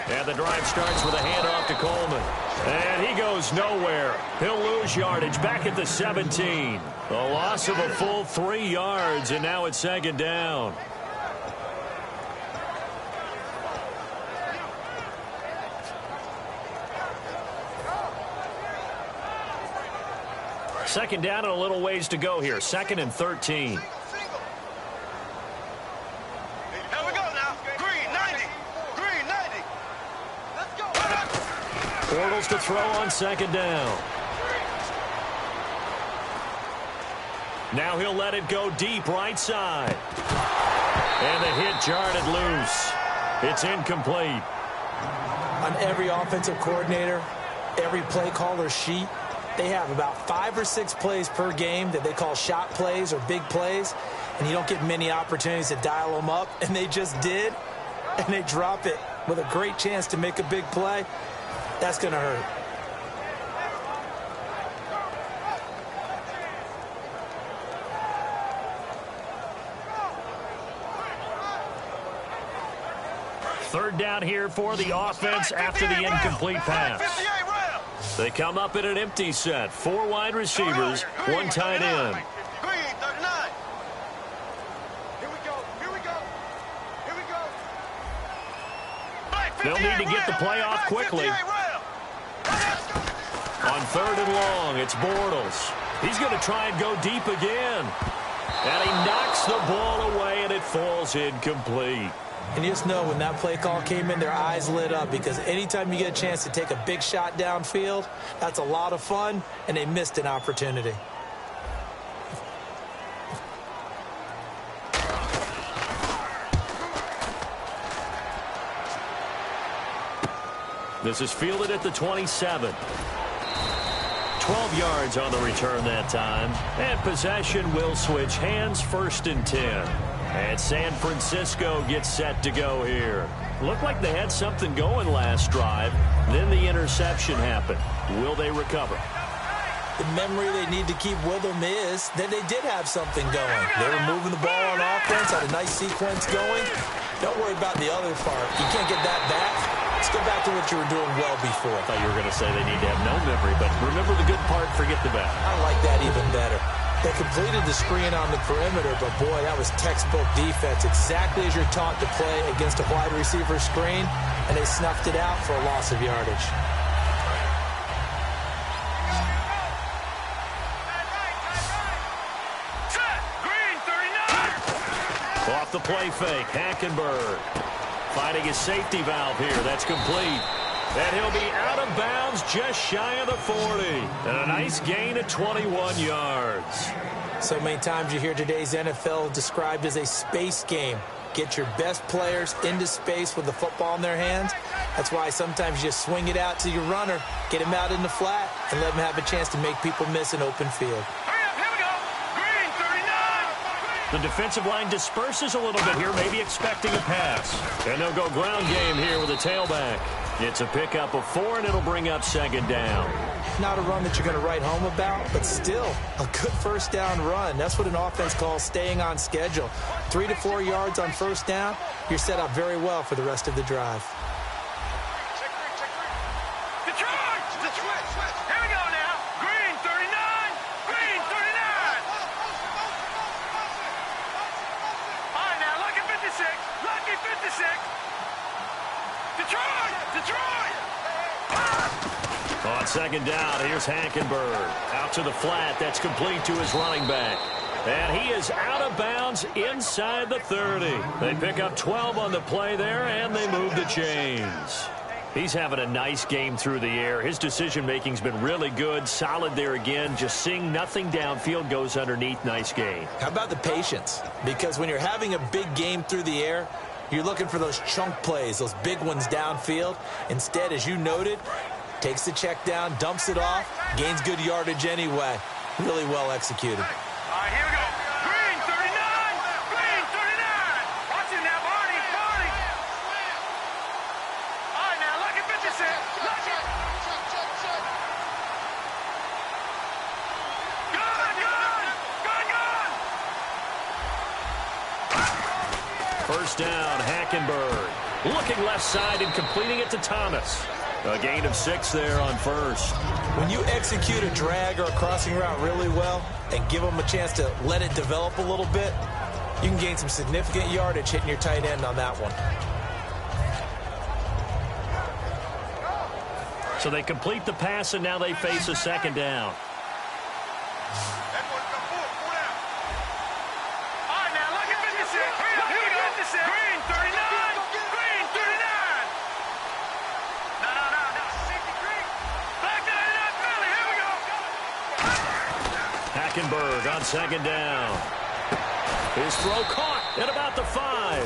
And the drive starts with a handoff to Coleman. And he goes nowhere. He'll lose yardage back at the 17. A loss of a full 3 yards, and now it's 2nd down. Second down and a little ways to go here. 2nd and 13. Bortles to throw on 2nd down. Now he'll let it go deep right side. And the hit jarred loose. It's incomplete. On every offensive coordinator, every play caller sheet, they have about 5 or 6 plays per game that they call shot plays or big plays, and you don't get many opportunities to dial them up, and they just did, and they drop it with a great chance to make a big play. That's going to hurt. Third down here for the offense after the incomplete pass. They come up in an empty set. 4 wide receivers, 1 tight end. They'll need to get the play off quickly. On 3rd and long, it's Bortles. He's going to try and go deep again. And he knocks the ball away, and it falls incomplete. And you just know when that play call came in, their eyes lit up, because anytime you get a chance to take a big shot downfield, that's a lot of fun, and they missed an opportunity. This is fielded at the 27. 12 yards on the return that time. And possession will switch hands, 1st and 10. And San Francisco gets set to go here. Looked like they had something going last drive. Then the interception happened. Will they recover? The memory they need to keep with them is that they did have something going. They were moving the ball on offense, had a nice sequence going. Don't worry about the other part. You can't get that back. Let's go back to what you were doing well before. I thought you were going to say they need to have no memory, but remember the good part, forget the bad. I like that even better. They completed the screen on the perimeter, but boy, that was textbook defense, exactly as you're taught to play against a wide receiver screen, and they snuffed it out for a loss of yardage. Off the play fake, Hackenberg finding his safety valve here. That's complete. And he'll be out of bounds just shy of the 40. And a nice gain of 21 yards. So many times you hear today's NFL described as a space game. Get your best players into space with the football in their hands. That's why sometimes you just swing it out to your runner, get him out in the flat, and let them have a chance to make people miss an open field. Hurry up, here we go. Green, 39. The defensive line disperses a little bit here, maybe expecting a pass. And they'll go ground game here with a tailback. It's a pickup of 4, and it'll bring up second down. Not a run that you're going to write home about, but still a good first down run. That's what an offense calls staying on schedule. 3 to 4 yards on first down, you're set up very well for the rest of the drive. Here we go now. Green, 39. Green, 39. All right, now, lucky 56. Lucky 56. Detroit. On second down, here's Hackenberg. Out to the flat. That's complete to his running back. And he is out of bounds inside the 30. They pick up 12 on the play there, and they move the chains. He's having a nice game through the air. His decision-making's been really good. Solid there again. Just seeing nothing downfield, goes underneath. Nice game. How about the patience? Because when you're having a big game through the air, you're looking for those chunk plays, those big ones downfield. Instead, as you noted, takes the check down, dumps it off, gains good yardage anyway. Really well executed. All right, here we go. Green, 39. Green, 39. Watch it now, Barney. All right, now, lucky 56. Lucky. Good. First down, Hackenberg. Looking left side and completing it to Thomas. A gain of 6 there on first. When you execute a drag or a crossing route really well and give them a chance to let it develop a little bit, you can gain some significant yardage hitting your tight end on that one. So they complete the pass, and now they face a second down. All right, now, lucky 56. Here we go. 56. Green, 39. Green, 39. No. Safety green. Back 99, Philly. Here we go. Hackenberg on second down. His throw caught at about the 5.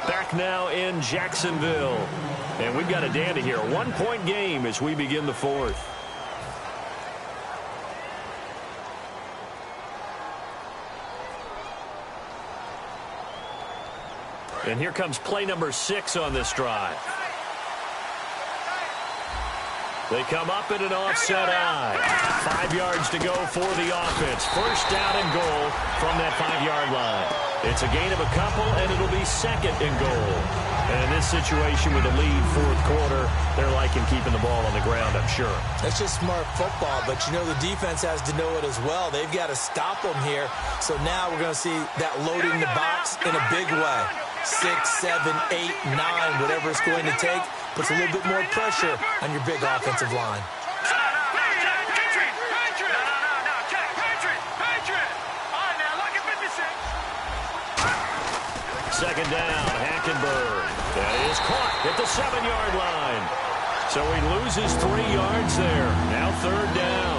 Back now in Jacksonville. And we've got a dandy here. A 1-point game as we begin the 4th. And here comes play number 6 on this drive. They come up in an offset eye. 5 yards to go for the offense. First down and goal from that 5-yard line. It's a gain of a couple, and it'll be second and goal. And in this situation with a lead fourth quarter, they're liking keeping the ball on the ground, I'm sure. That's just smart football, but you know the defense has to know it as well. They've got to stop them here. So now we're going to see that loading the box in a big way. 6, 7, 8, 9, whatever it's going to take, puts a little bit more pressure on your big offensive line. Second down, Hackenberg. That is caught at the 7-yard line. So he loses 3 yards there. Now third down.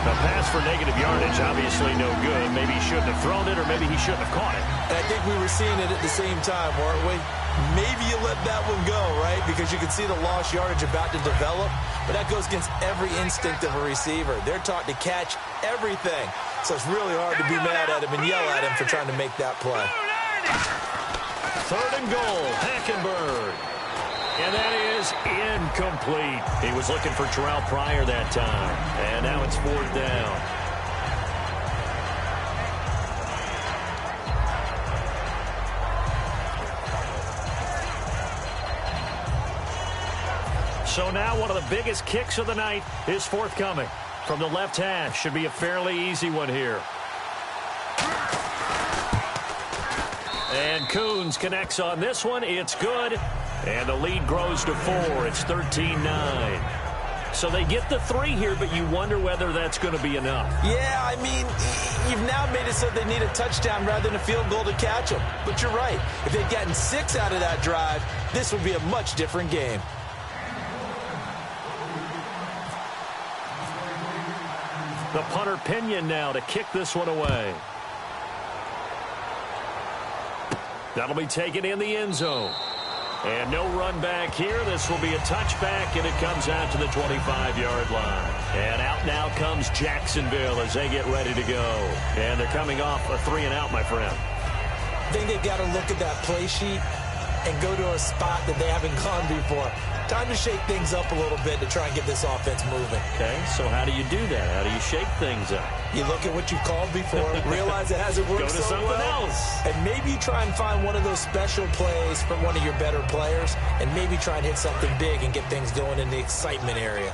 A pass for negative yardage, obviously no good. Maybe he shouldn't have thrown it, or maybe he shouldn't have caught it. And I think we were seeing it at the same time, weren't we? Maybe you let that one go, right? Because you can see the lost yardage about to develop. But that goes against every instinct of a receiver. They're taught to catch everything. So it's really hard to be mad at him and yell at him for trying to make that play. Third and goal, Hackenberg. And that is incomplete. He was looking for Terrell Pryor that time. And now it's fourth down. So now one of the biggest kicks of the night is forthcoming. From the left hash, should be a fairly easy one here. And Coons connects on this one. It's good. And the lead grows to 4. It's 13-9. So they get the 3 here, but you wonder whether that's going to be enough. Yeah, I mean, you've now made it so they need a touchdown rather than a field goal to catch them. But you're right. If they'd gotten 6 out of that drive, this would be a much different game. The punter Pinion now to kick this one away. That'll be taken in the end zone. And no run back here. This will be a touchback, and it comes out to the 25-yard line. And out now comes Jacksonville as they get ready to go. And they're coming off a 3-and-out, my friend. I think they've got to look at that play sheet and go to a spot that they haven't gone before. Time to shake things up a little bit to try and get this offense moving. Okay, so how do you do that? How do you shake things up? You look at what you've called before, realize it hasn't worked Go to something else. and maybe you try and find one of those special plays from one of your better players, and maybe try and hit something big and get things going in the excitement area.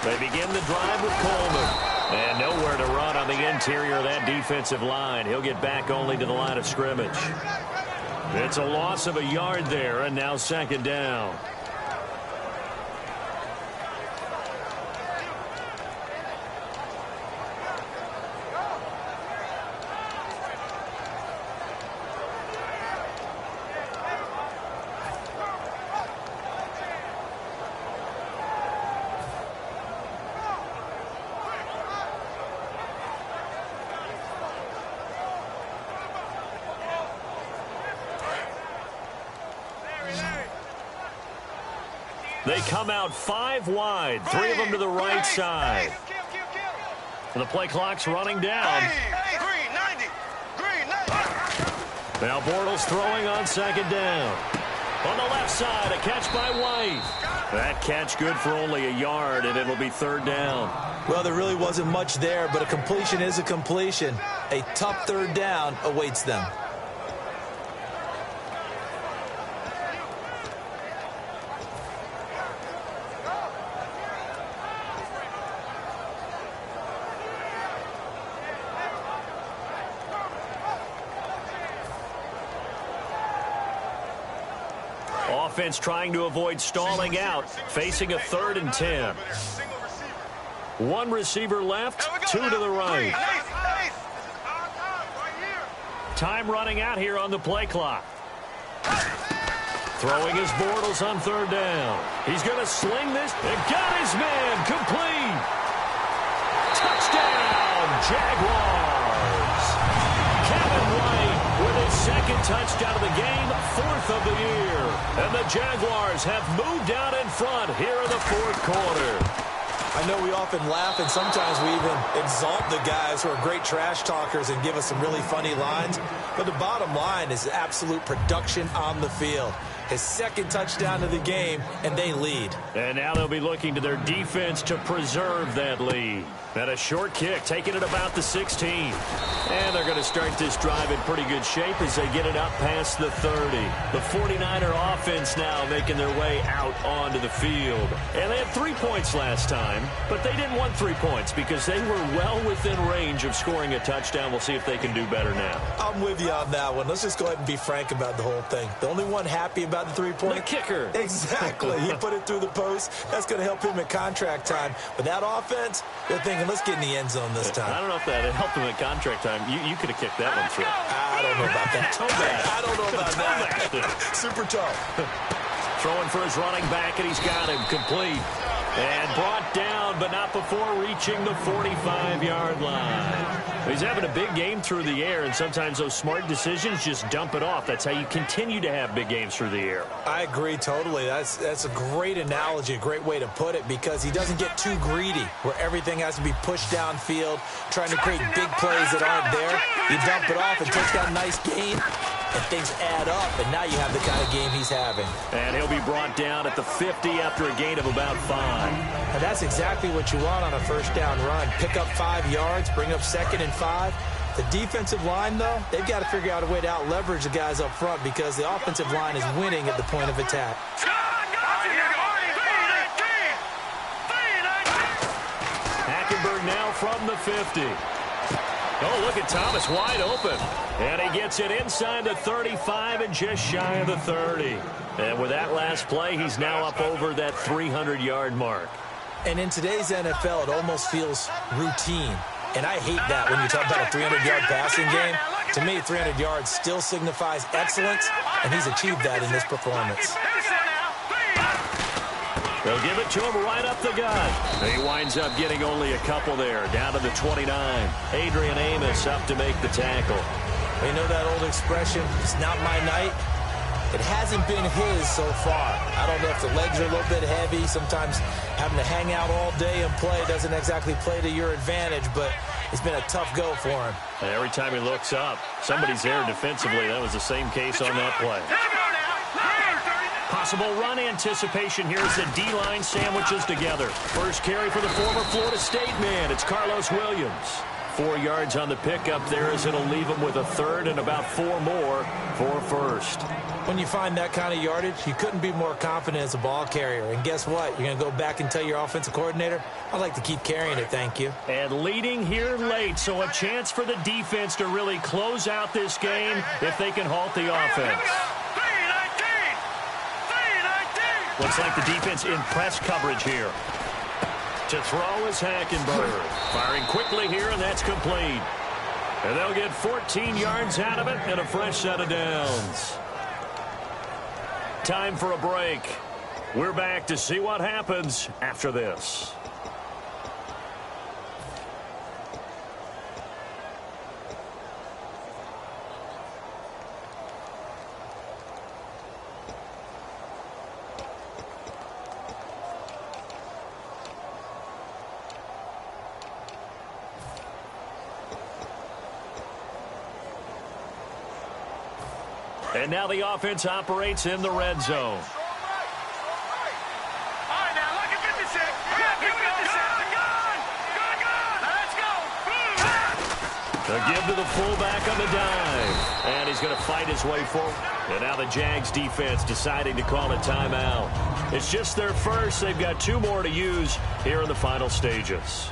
They begin the drive with Coleman. And nowhere to run on the interior of that defensive line. He'll get back only to the line of scrimmage. It's a loss of a yard there, and now 2nd down. They come out 5 wide, 3 of them to the right side. The play clock's running down. Now Bortles throwing on 2nd down. On the left side, a catch by White. That catch good for only a yard, and it'll be 3rd down. Well, there really wasn't much there, but a completion is a completion. A tough 3rd down awaits them. Offense trying to avoid stalling out, facing a 3rd and 10. 1 receiver left, 2 to the right. Time running out here on the play clock. Throwing his Bortles on 3rd down. He's going to sling this. And got his man complete. Touchdown, Jaguars. Kevin White with his 2nd touchdown of the game, 4th of the year. And the Jaguars have moved out in front here in the 4th quarter. I know we often laugh, and sometimes we even exalt the guys who are great trash talkers and give us some really funny lines. But the bottom line is absolute production on the field. His 2nd touchdown of the game, and they lead. And now they'll be looking to their defense to preserve that lead. And a short kick, taking it about the 16. And they're going to start this drive in pretty good shape as they get it up past the 30. The 49er offense now making their way out onto the field. And they had 3 points last time, but they didn't want 3 points because they were well within range of scoring a touchdown. We'll see if they can do better now. I'm with you on that one. Let's just go ahead and be frank about the whole thing. The only one happy about the 3-point? The kicker. Exactly. He put it through the post. That's going to help him at contract time. But that offense, they're thinking, let's get in the end zone this time. I don't know if that helped him at contract time. You could have kicked that one through. I don't know about that. I don't know about that. Super tough. Throwing for his running back, and he's got him complete. And brought down, but not before reaching the 45-yard line. He's having a big game through the air, and sometimes those smart decisions just dump it off. That's how you continue to have big games through the air. I agree totally. That's a great analogy, a great way to put it, because he doesn't get too greedy where everything has to be pushed downfield, trying to create big plays that aren't there. You dump it off and take that nice gain, and things add up, and now you have the kind of game he's having. And he'll be brought down at the 50 after a gain of about 5. And that's exactly what you want on a 1st down run. Pick up 5 yards, bring up 2nd and 5. The defensive line, though, they've got to figure out a way to out-leverage the guys up front because the offensive line is winning at the point of attack. Hackenberg now from the 50. Oh, look at Thomas wide open. And he gets it inside the 35 and just shy of the 30. And with that last play, he's now up over that 300-yard mark. And in today's NFL, it almost feels routine. And I hate that when you talk about a 300-yard passing game. To me, 300 yards still signifies excellence, and he's achieved that in this performance. They'll give it to him right up the gut. He winds up getting only a couple there, down to the 29. Adrian Amos up to make the tackle. You know that old expression, it's not my night? It hasn't been his so far. I don't know if the legs are a little bit heavy. Sometimes having to hang out all day and play doesn't exactly play to your advantage, but it's been a tough go for him. And every time he looks up, somebody's there defensively. That was the same case on that play. Possible run anticipation here as the D-line sandwiches together. First carry for the former Florida State man. It's Carlos Williams. 4 yards on the pickup there as it'll leave him with a third and about 4 more for first. When you find that kind of yardage, you couldn't be more confident as a ball carrier. And guess what? You're going to go back and tell your offensive coordinator, I'd like to keep carrying it, thank you. And leading here late, so a chance for the defense to really close out this game if they can halt the offense. Looks like the defense in press coverage here. To throw is Hackenberg. Firing quickly here, and that's complete. And they'll get 14 yards out of it and a fresh set of downs. Time for a break. We're back to see what happens after this. And now the offense operates in the red zone. All right, now look at 56. Let's go. A give to the fullback on the dive. And he's going to fight his way forward. And now the Jags defense deciding to call a timeout. It's just their first. They've got 2 more to use here in the final stages.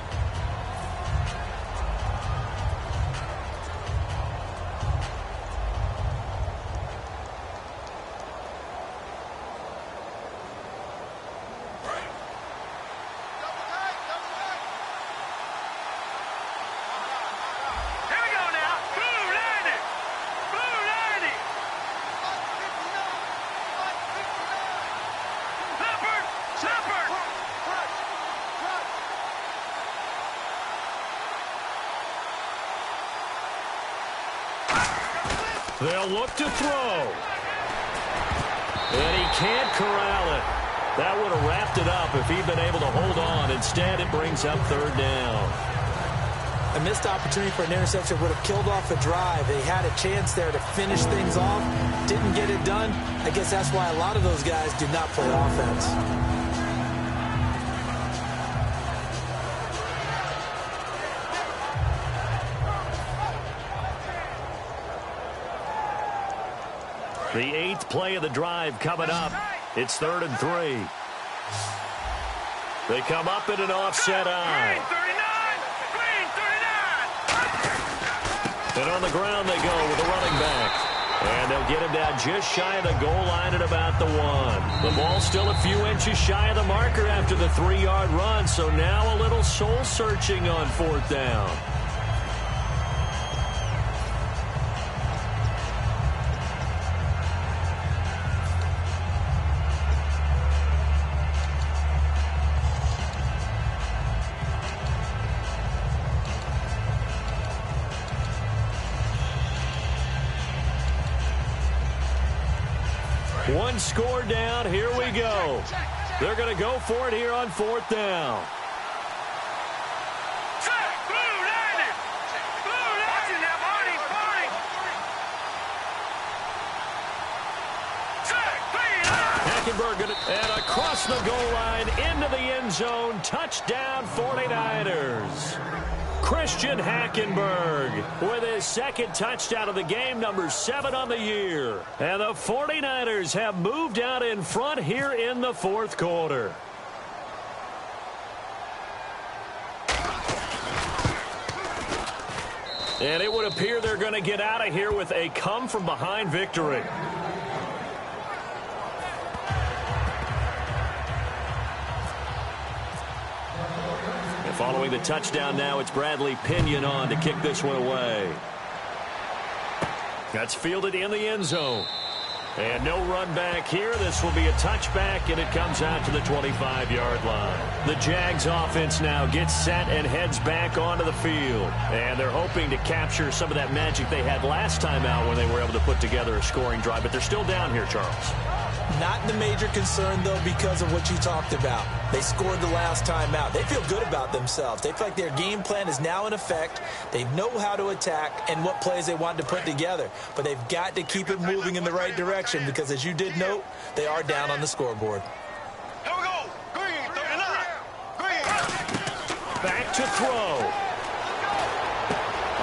They'll look to throw. And he can't corral it. That would have wrapped it up if he'd been able to hold on. Instead, it brings up third down. A missed opportunity for an interception would have killed off a drive. They had a chance there to finish things off. Didn't get it done. I guess that's why a lot of those guys do not play offense. The 8th play of the drive coming up. It's 3rd and 3. They come up in an offset eye. And on the ground they go with a running back. And they'll get him down just shy of the goal line at about the 1. The ball's still a few inches shy of the marker after the 3-yard run. So now a little soul searching on 4th down. One score down. Here we go. They're going to go for it here on 4th down. Hackenberg and across the goal line into the end zone. Touchdown 49ers. Christian Hackenberg with his 2nd touchdown of the game, number 7 on the year. And the 49ers have moved out in front here in the 4th quarter. And it would appear they're going to get out of here with a come-from-behind victory. Following the touchdown now, it's Bradley Pinion on to kick this one away. That's fielded in the end zone. And no run back here. This will be a touchback, and it comes out to the 25-yard line. The Jags offense now gets set and heads back onto the field. And they're hoping to capture some of that magic they had last time out when they were able to put together a scoring drive. But they're still down here, Charles. Not the major concern, though, because of what you talked about. They scored the last time out. They feel good about themselves. They feel like their game plan is now in effect. They know how to attack and what plays they want to put together. But they've got to keep it moving in the right direction because, as you did note, they are down on the scoreboard. Here we go. Green, 39. Green. Back to throw.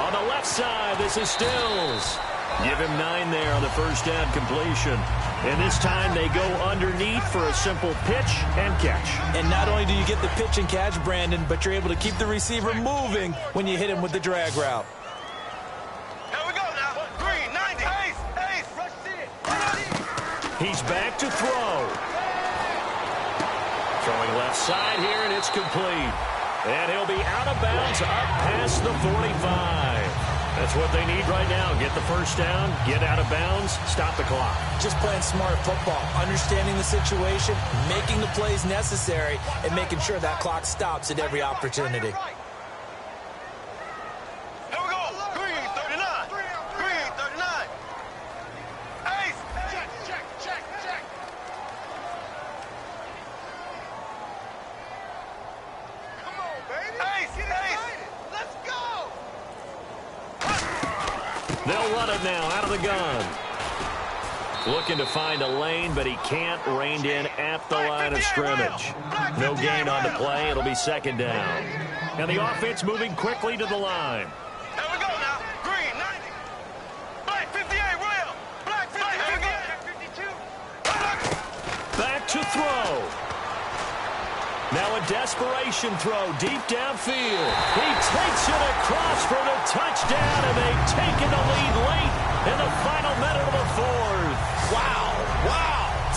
On the left side, this is Stills. Give him 9 there on the first down completion. And this time they go underneath for a simple pitch and catch. And not only do you get the pitch and catch, Brandon, but you're able to keep the receiver moving when you hit him with the drag route. Here we go now. Green, 90. Ace. Rush it. He's back to throw. Throwing left side here, and it's complete. And he'll be out of bounds up past the 45. That's what they need right now. Get the first down, get out of bounds, stop the clock. Just playing smart football, understanding the situation, making the plays necessary, and making sure that clock stops at every opportunity. Here we go. Green, 39. Green, 39. Ace. Check. Come on, baby. Ace. Let's go. They'll run it now out of the gun. Looking to find a lane, but he can't. Reined in at the line of scrimmage. No gain on the play. It'll be second down. And the offense moving quickly to the line. Here we go now. Green, 90. Black 58, Royal. Black 52. Back to throw. Now a desperation throw deep downfield. He takes it across for the touchdown, and they've taken the lead late in the final minute of the fourth. Wow.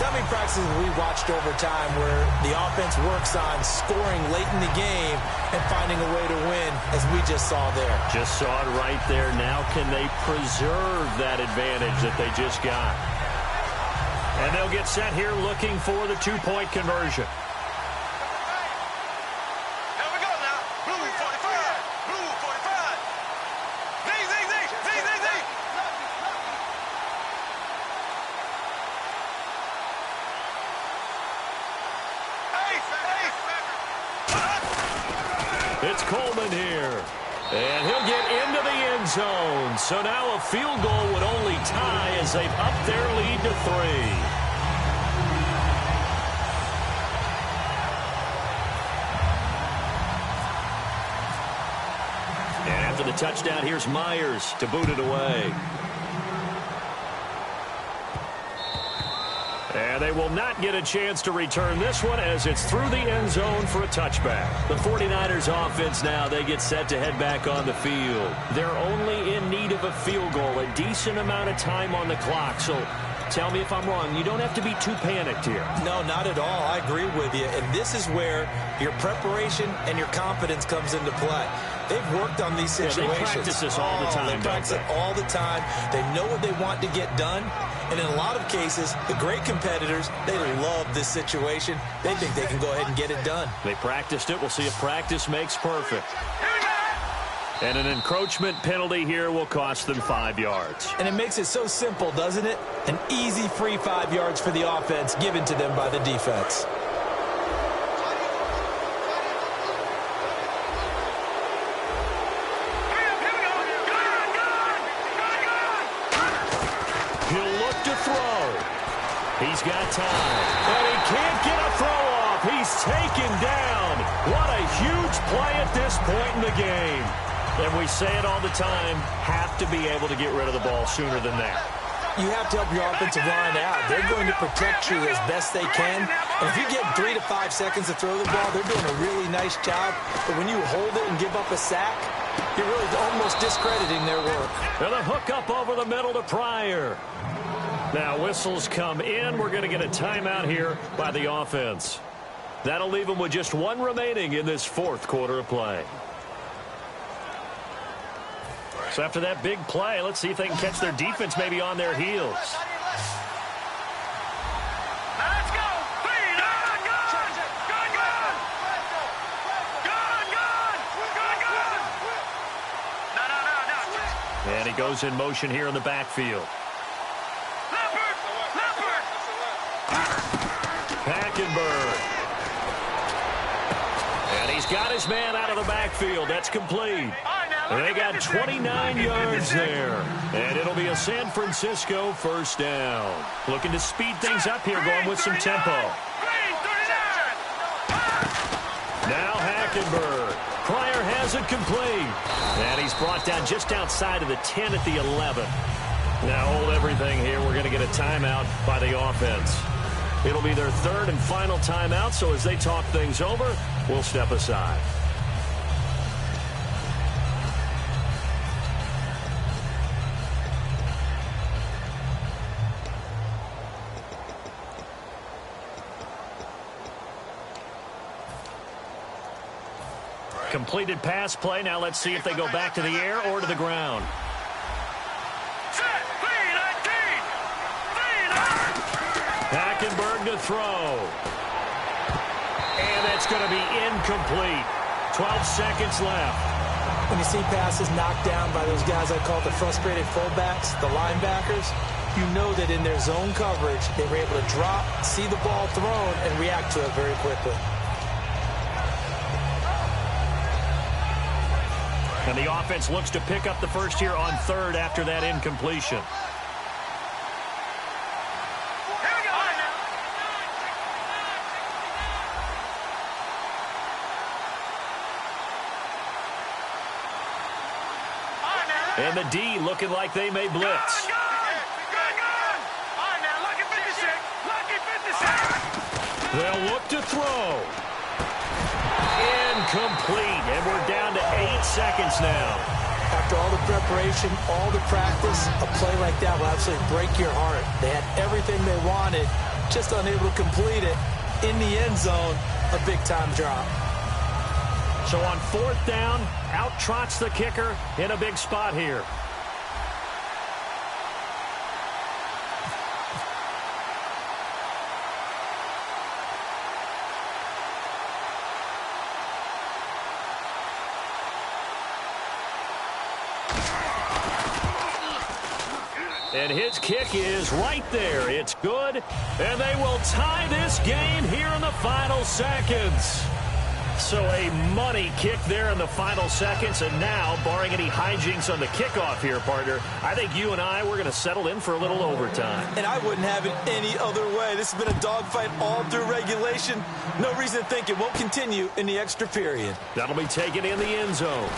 So many practices we watched over time where the offense works on scoring late in the game and finding a way to win, as we just saw there. Just saw it right there. Now can they preserve that advantage that they just got? And they'll get set here looking for the two-point conversion. It's Coleman here. And he'll get into the end zone. So now a field goal would only tie as they've upped their lead to 3. And after the touchdown, here's Myers to boot it away. And they will not get a chance to return this one as it's through the end zone for a touchback. The 49ers offense now, they get set to head back on the field. They're only in need of a field goal, a decent amount of time on the clock. So tell me if I'm wrong. You don't have to be too panicked here. No, not at all. I agree with you. And this is where your preparation and your confidence comes into play. They've worked on these situations. They practice this all the time, They practice it all the time. They know what they want to get done. And in a lot of cases, the great competitors, they love this situation. They think they can go ahead and get it done. They practiced it. We'll see if practice makes perfect. And an encroachment penalty here will cost them 5 yards. And it makes it so simple, doesn't it? An easy free 5 yards for the offense given to them by the defense. He's got time, and he can't get a throw off. He's taken down. What a huge play at this point in the game. And we say it all the time, have to be able to get rid of the ball sooner than that. You have to help your offensive line out. They're going to protect you as best they can. And if you get 3 to 5 seconds to throw the ball, they're doing a really nice job. But when you hold it and give up a sack, you're really almost discrediting their work. And a hook up over the middle to Pryor. Now whistles come in. We're going to get a timeout here by the offense. That'll leave them with just 1 remaining in this fourth quarter of play. So after that big play, let's see if they can catch their defense maybe on their heels. And he goes in motion here in the backfield. Hackenberg. And he's got his man out of the backfield. That's complete. They got 29 yards there. And it'll be a San Francisco first down. Looking to speed things up here, going with some tempo. Now Hackenberg. Pryor has it complete. And he's brought down just outside of the 10 at the 11. Now hold everything here. We're going to get a timeout by the offense. It'll be their third and final timeout, so as they talk things over, we'll step aside. Completed pass play. Now let's see if they go back to the air or to the ground. Hackenberg to throw. And that's going to be incomplete. 12 seconds left. When you see passes knocked down by those guys I call the frustrated fullbacks, the linebackers, you know that in their zone coverage, they were able to drop, see the ball thrown, and react to it very quickly. And the offense looks to pick up the first here on third after that incompletion. And the D looking like they may blitz. They'll look to throw. Incomplete. And we're down to 8 seconds now. After all the preparation, all the practice, a play like that will absolutely break your heart. They had everything they wanted, just unable to complete it. In the end zone, a big-time drop. So on fourth down, out trots the kicker in a big spot here. And his kick is right there. It's good. And they will tie this game here in the final seconds. So a money kick there in the final seconds. And now, barring any hijinks on the kickoff here, partner, I think you and I, we're going to settle in for a little overtime. And I wouldn't have it any other way. This has been a dogfight all through regulation. No reason to think it won't continue in the extra period. That'll be taken in the end zone.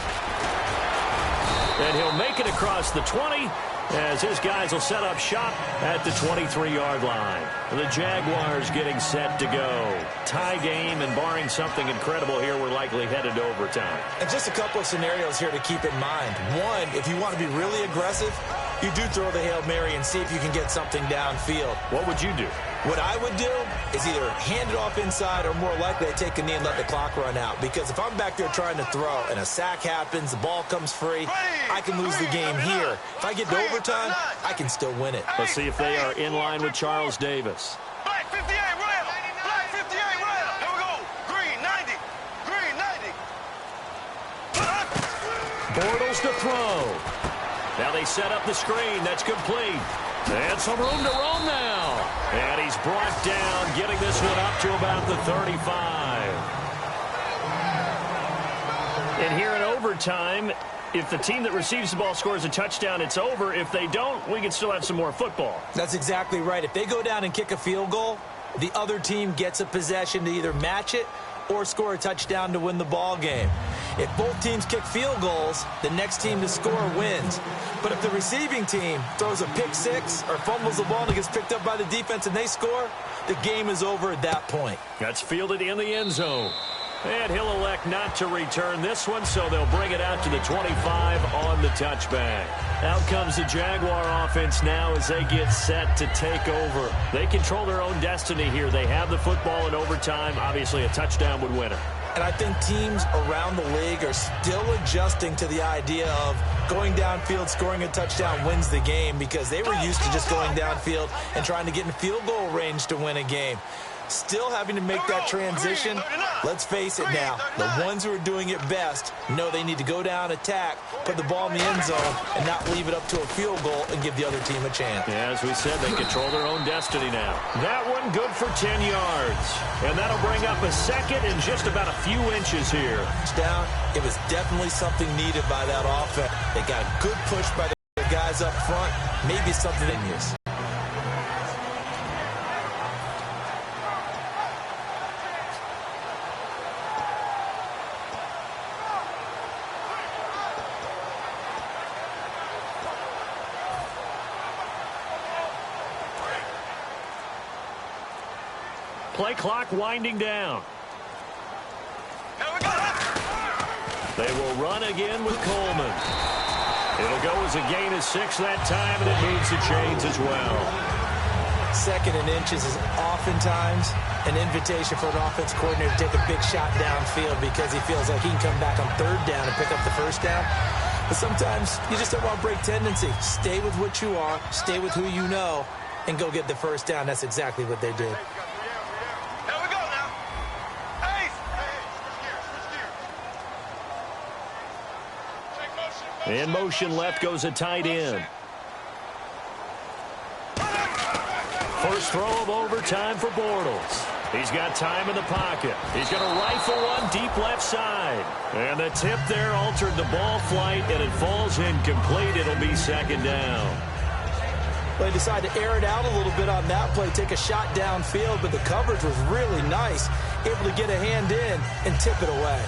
And he'll make it across the 20 as his guys will set up shop at the 23-yard line. The Jaguars getting set to go. Tie game, and barring something incredible here, we're likely headed to overtime. And just a couple of scenarios here to keep in mind. One, if you want to be really aggressive, you do throw the Hail Mary and see if you can get something downfield. What would you do? What I would do is either hand it off inside or more likely to take a knee and let the clock run out. Because if I'm back there trying to throw and a sack happens, the ball comes free, I can lose the game here. If I get to overtime, I can still win it. Let's see if they are in line with Charles Davis. Black 58 rail. Black 58 rail. Here we go. Green 90. Green 90. Bortles to throw. Now they set up the screen. That's complete. And some room to roam now. And he's brought down, getting this one up to about the 35. And here in overtime, if the team that receives the ball scores a touchdown, it's over. If they don't, we can still have some more football. That's exactly right. If they go down and kick a field goal, the other team gets a possession to either match it or score a touchdown to win the ball game. If both teams kick field goals, the next team to score wins. But if the receiving team throws a pick six or fumbles the ball and it gets picked up by the defense and they score, the game is over at that point. That's fielded in the end zone. And he'll elect not to return this one, so they'll bring it out to the 25 on the touchback. Out comes the Jaguar offense now as they get set to take over. They control their own destiny here. They have the football in overtime. Obviously, a touchdown would win it. And I think teams around the league are still adjusting to the idea of going downfield, scoring a touchdown wins the game, because they were used to just going downfield and trying to get in field goal range to win a game. Still having to make that transition. Let's face it now, the ones who are doing it best know they need to go down, attack, put the ball in the end zone, and not leave it up to a field goal and give the other team a chance. Yeah, as we said, they control their own destiny now. That one good for 10 yards. And that'll bring up a second in just about a few inches here. Down, it was definitely something needed by that offense. They got a good push by the guys up front. Maybe something they use. Play clock winding down. They will run again with Coleman. It'll go as a gain of 6 that time, and it moves the chains as well. Second and inches is oftentimes an invitation for an offense coordinator to take a big shot downfield because he feels like he can come back on third down and pick up the first down. But sometimes you just don't want to break tendency. Stay with what you are, stay with who you know, and go get the first down. That's exactly what they did. In motion left goes a tight end. First throw of overtime for Bortles. He's got time in the pocket. He's going to rifle one deep left side. And the tip there altered the ball flight, and it falls incomplete. It'll be second down. Well, they decided to air it out a little bit on that play, take a shot downfield, but the coverage was really nice, able to get a hand in and tip it away.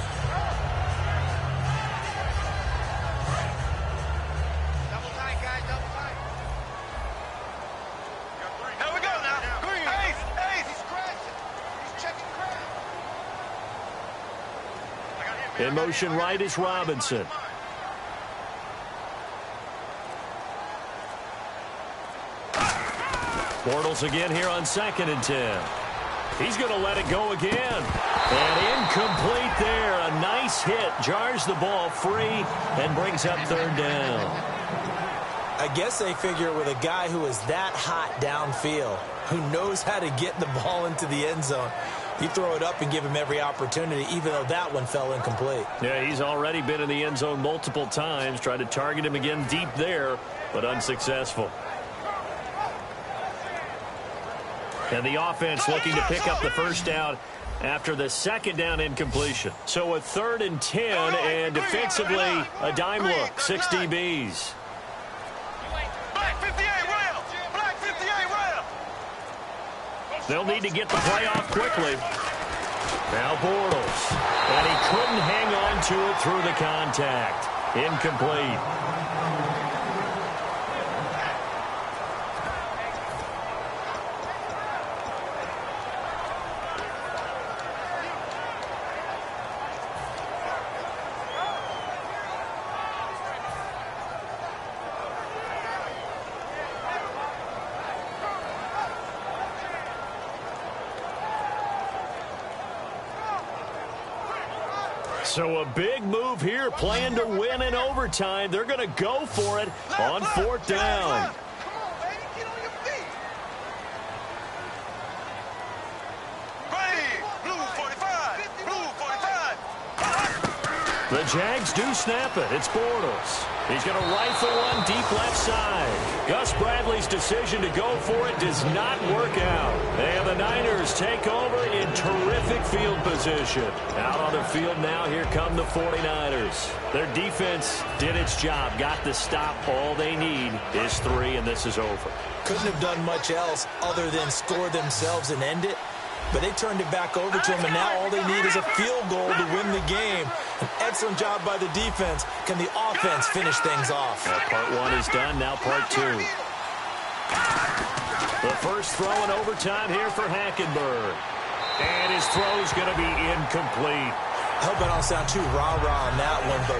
In motion right is Robinson. Bortles again here on 2nd and 10. He's going to let it go again. And incomplete there. A nice hit. Jars the ball free and brings up third down. I guess they figure with a guy who is that hot downfield, who knows how to get the ball into the end zone, you throw it up and give him every opportunity, even though that one fell incomplete. Yeah, he's already been in the end zone multiple times. Tried to target him again deep there, but unsuccessful. And the offense looking to pick up the first down after the second down incompletion. So a 3rd and 10, and defensively, a dime look, 6 DBs. Black 58 rail! Black 58 rail! They'll need to get the play off quickly. Now Bortles. And he couldn't hang on to it through the contact. Incomplete. So a big move here, playing to win in overtime. They're going to go for it on 4th down. Come on, baby, get on your feet. Ready, blue 45, blue 45. The Jags do snap it. It's Bortles. He's going to rifle one deep left side. Gus Bradley's decision to go for it does not work out. And the Niners take over in terrific field position. Out on the field now, here come the 49ers. Their defense did its job, got the stop. All they need is 3, and this is over. Couldn't have done much else other than score themselves and end it. But they turned it back over to him, and now all they need is a field goal to win the game. An excellent job by the defense. Can the offense finish things off? Part 1 is done, now part 2. The first throw in overtime here for Hackenberg. And his throw's going to be incomplete. I hope I don't sound too rah-rah on that one, but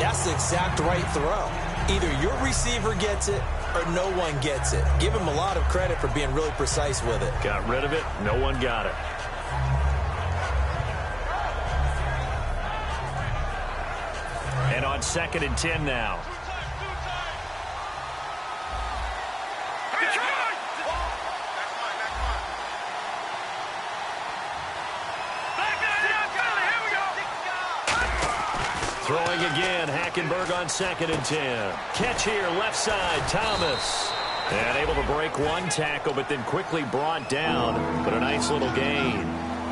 that's the exact right throw. Either your receiver gets it or no one gets it. Give him a lot of credit for being really precise with it. Got rid of it. No one got it. And on 2nd and 10 now. Throwing again, Hackenberg on 2nd and 10. Catch here, left side, Thomas. And able to break one tackle, but then quickly brought down. But a nice little gain.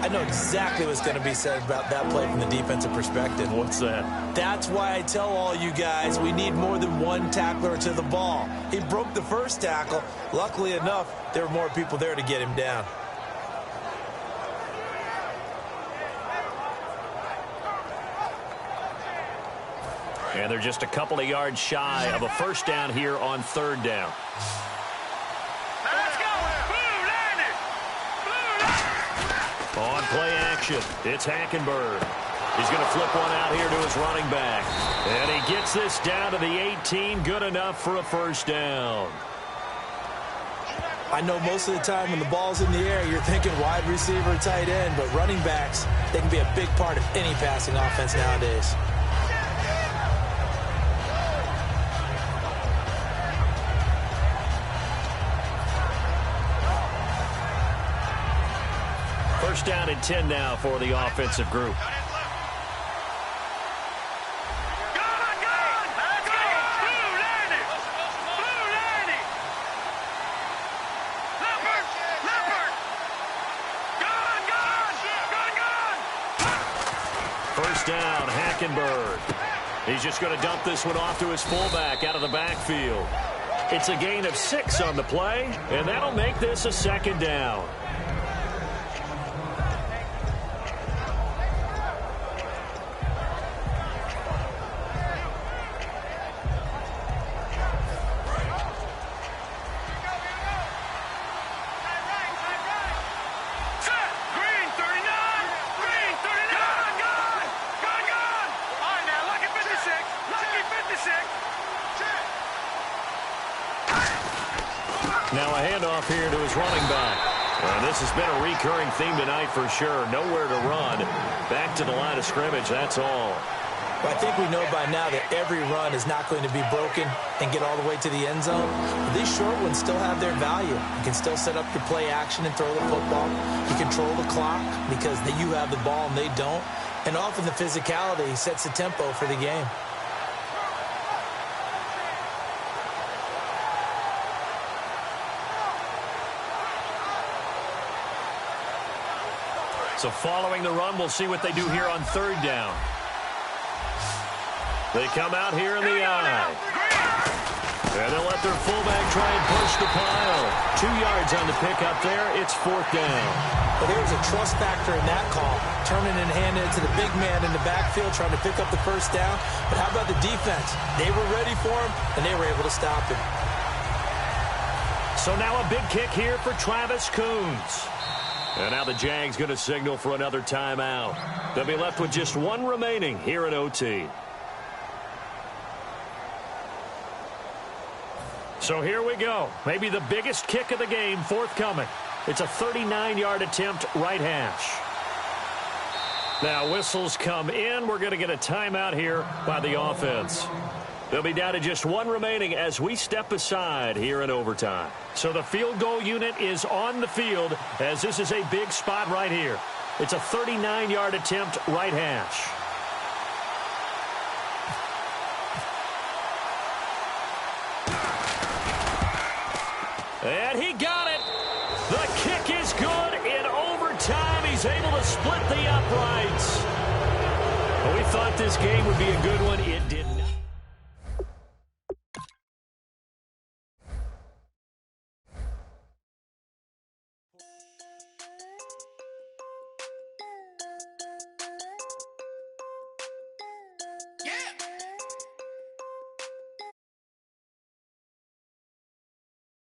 I know exactly what's going to be said about that play from the defensive perspective. What's that? That's why I tell all you guys we need more than one tackler to the ball. He broke the first tackle. Luckily enough, there were more people there to get him down. And they're just a couple of yards shy of a first down here on 3rd down. Let's go! Blue landed! On play action, it's Hackenberg. He's going to flip one out here to his running back. And he gets this down to the 18, good enough for a first down. I know most of the time when the ball's in the air, you're thinking wide receiver, tight end, but running backs, they can be a big part of any passing offense nowadays. First down and 10 now for the offensive group. First down, Hackenberg. He's just going to dump this one off to his fullback out of the backfield. It's a gain of 6 on the play, and that'll make this a 2nd down. Now a handoff here to his running back. And this has been a recurring theme tonight for sure. Nowhere to run. Back to the line of scrimmage, that's all. Well, I think we know by now that every run is not going to be broken and get all the way to the end zone. But these short ones still have their value. You can still set up your play action and throw the football. You control the clock because you have the ball and they don't. And often the physicality sets the tempo for the game. So following the run, we'll see what they do here on 3rd down. They come out here in the eye. And they'll let their fullback try and push the pile. 2 yards on the pickup there. It's 4th down. Well, there's a trust factor in that call. Turning and handing it to the big man in the backfield, trying to pick up the first down. But how about the defense? They were ready for him, and they were able to stop him. So now a big kick here for Travis Coons. And now the Jags going to signal for another timeout. They'll be left with just 1 remaining here in OT. So here we go. Maybe the biggest kick of the game forthcoming. It's a 39-yard attempt, right hash. Now whistles come in. We're going to get a timeout here by the offense. They'll be down to just 1 remaining as we step aside here in overtime. So the field goal unit is on the field as this is a big spot right here. It's a 39-yard attempt, right hash. And he got it. The kick is good in overtime. He's able to split the uprights. Well, we thought this game would be a good one. It did not.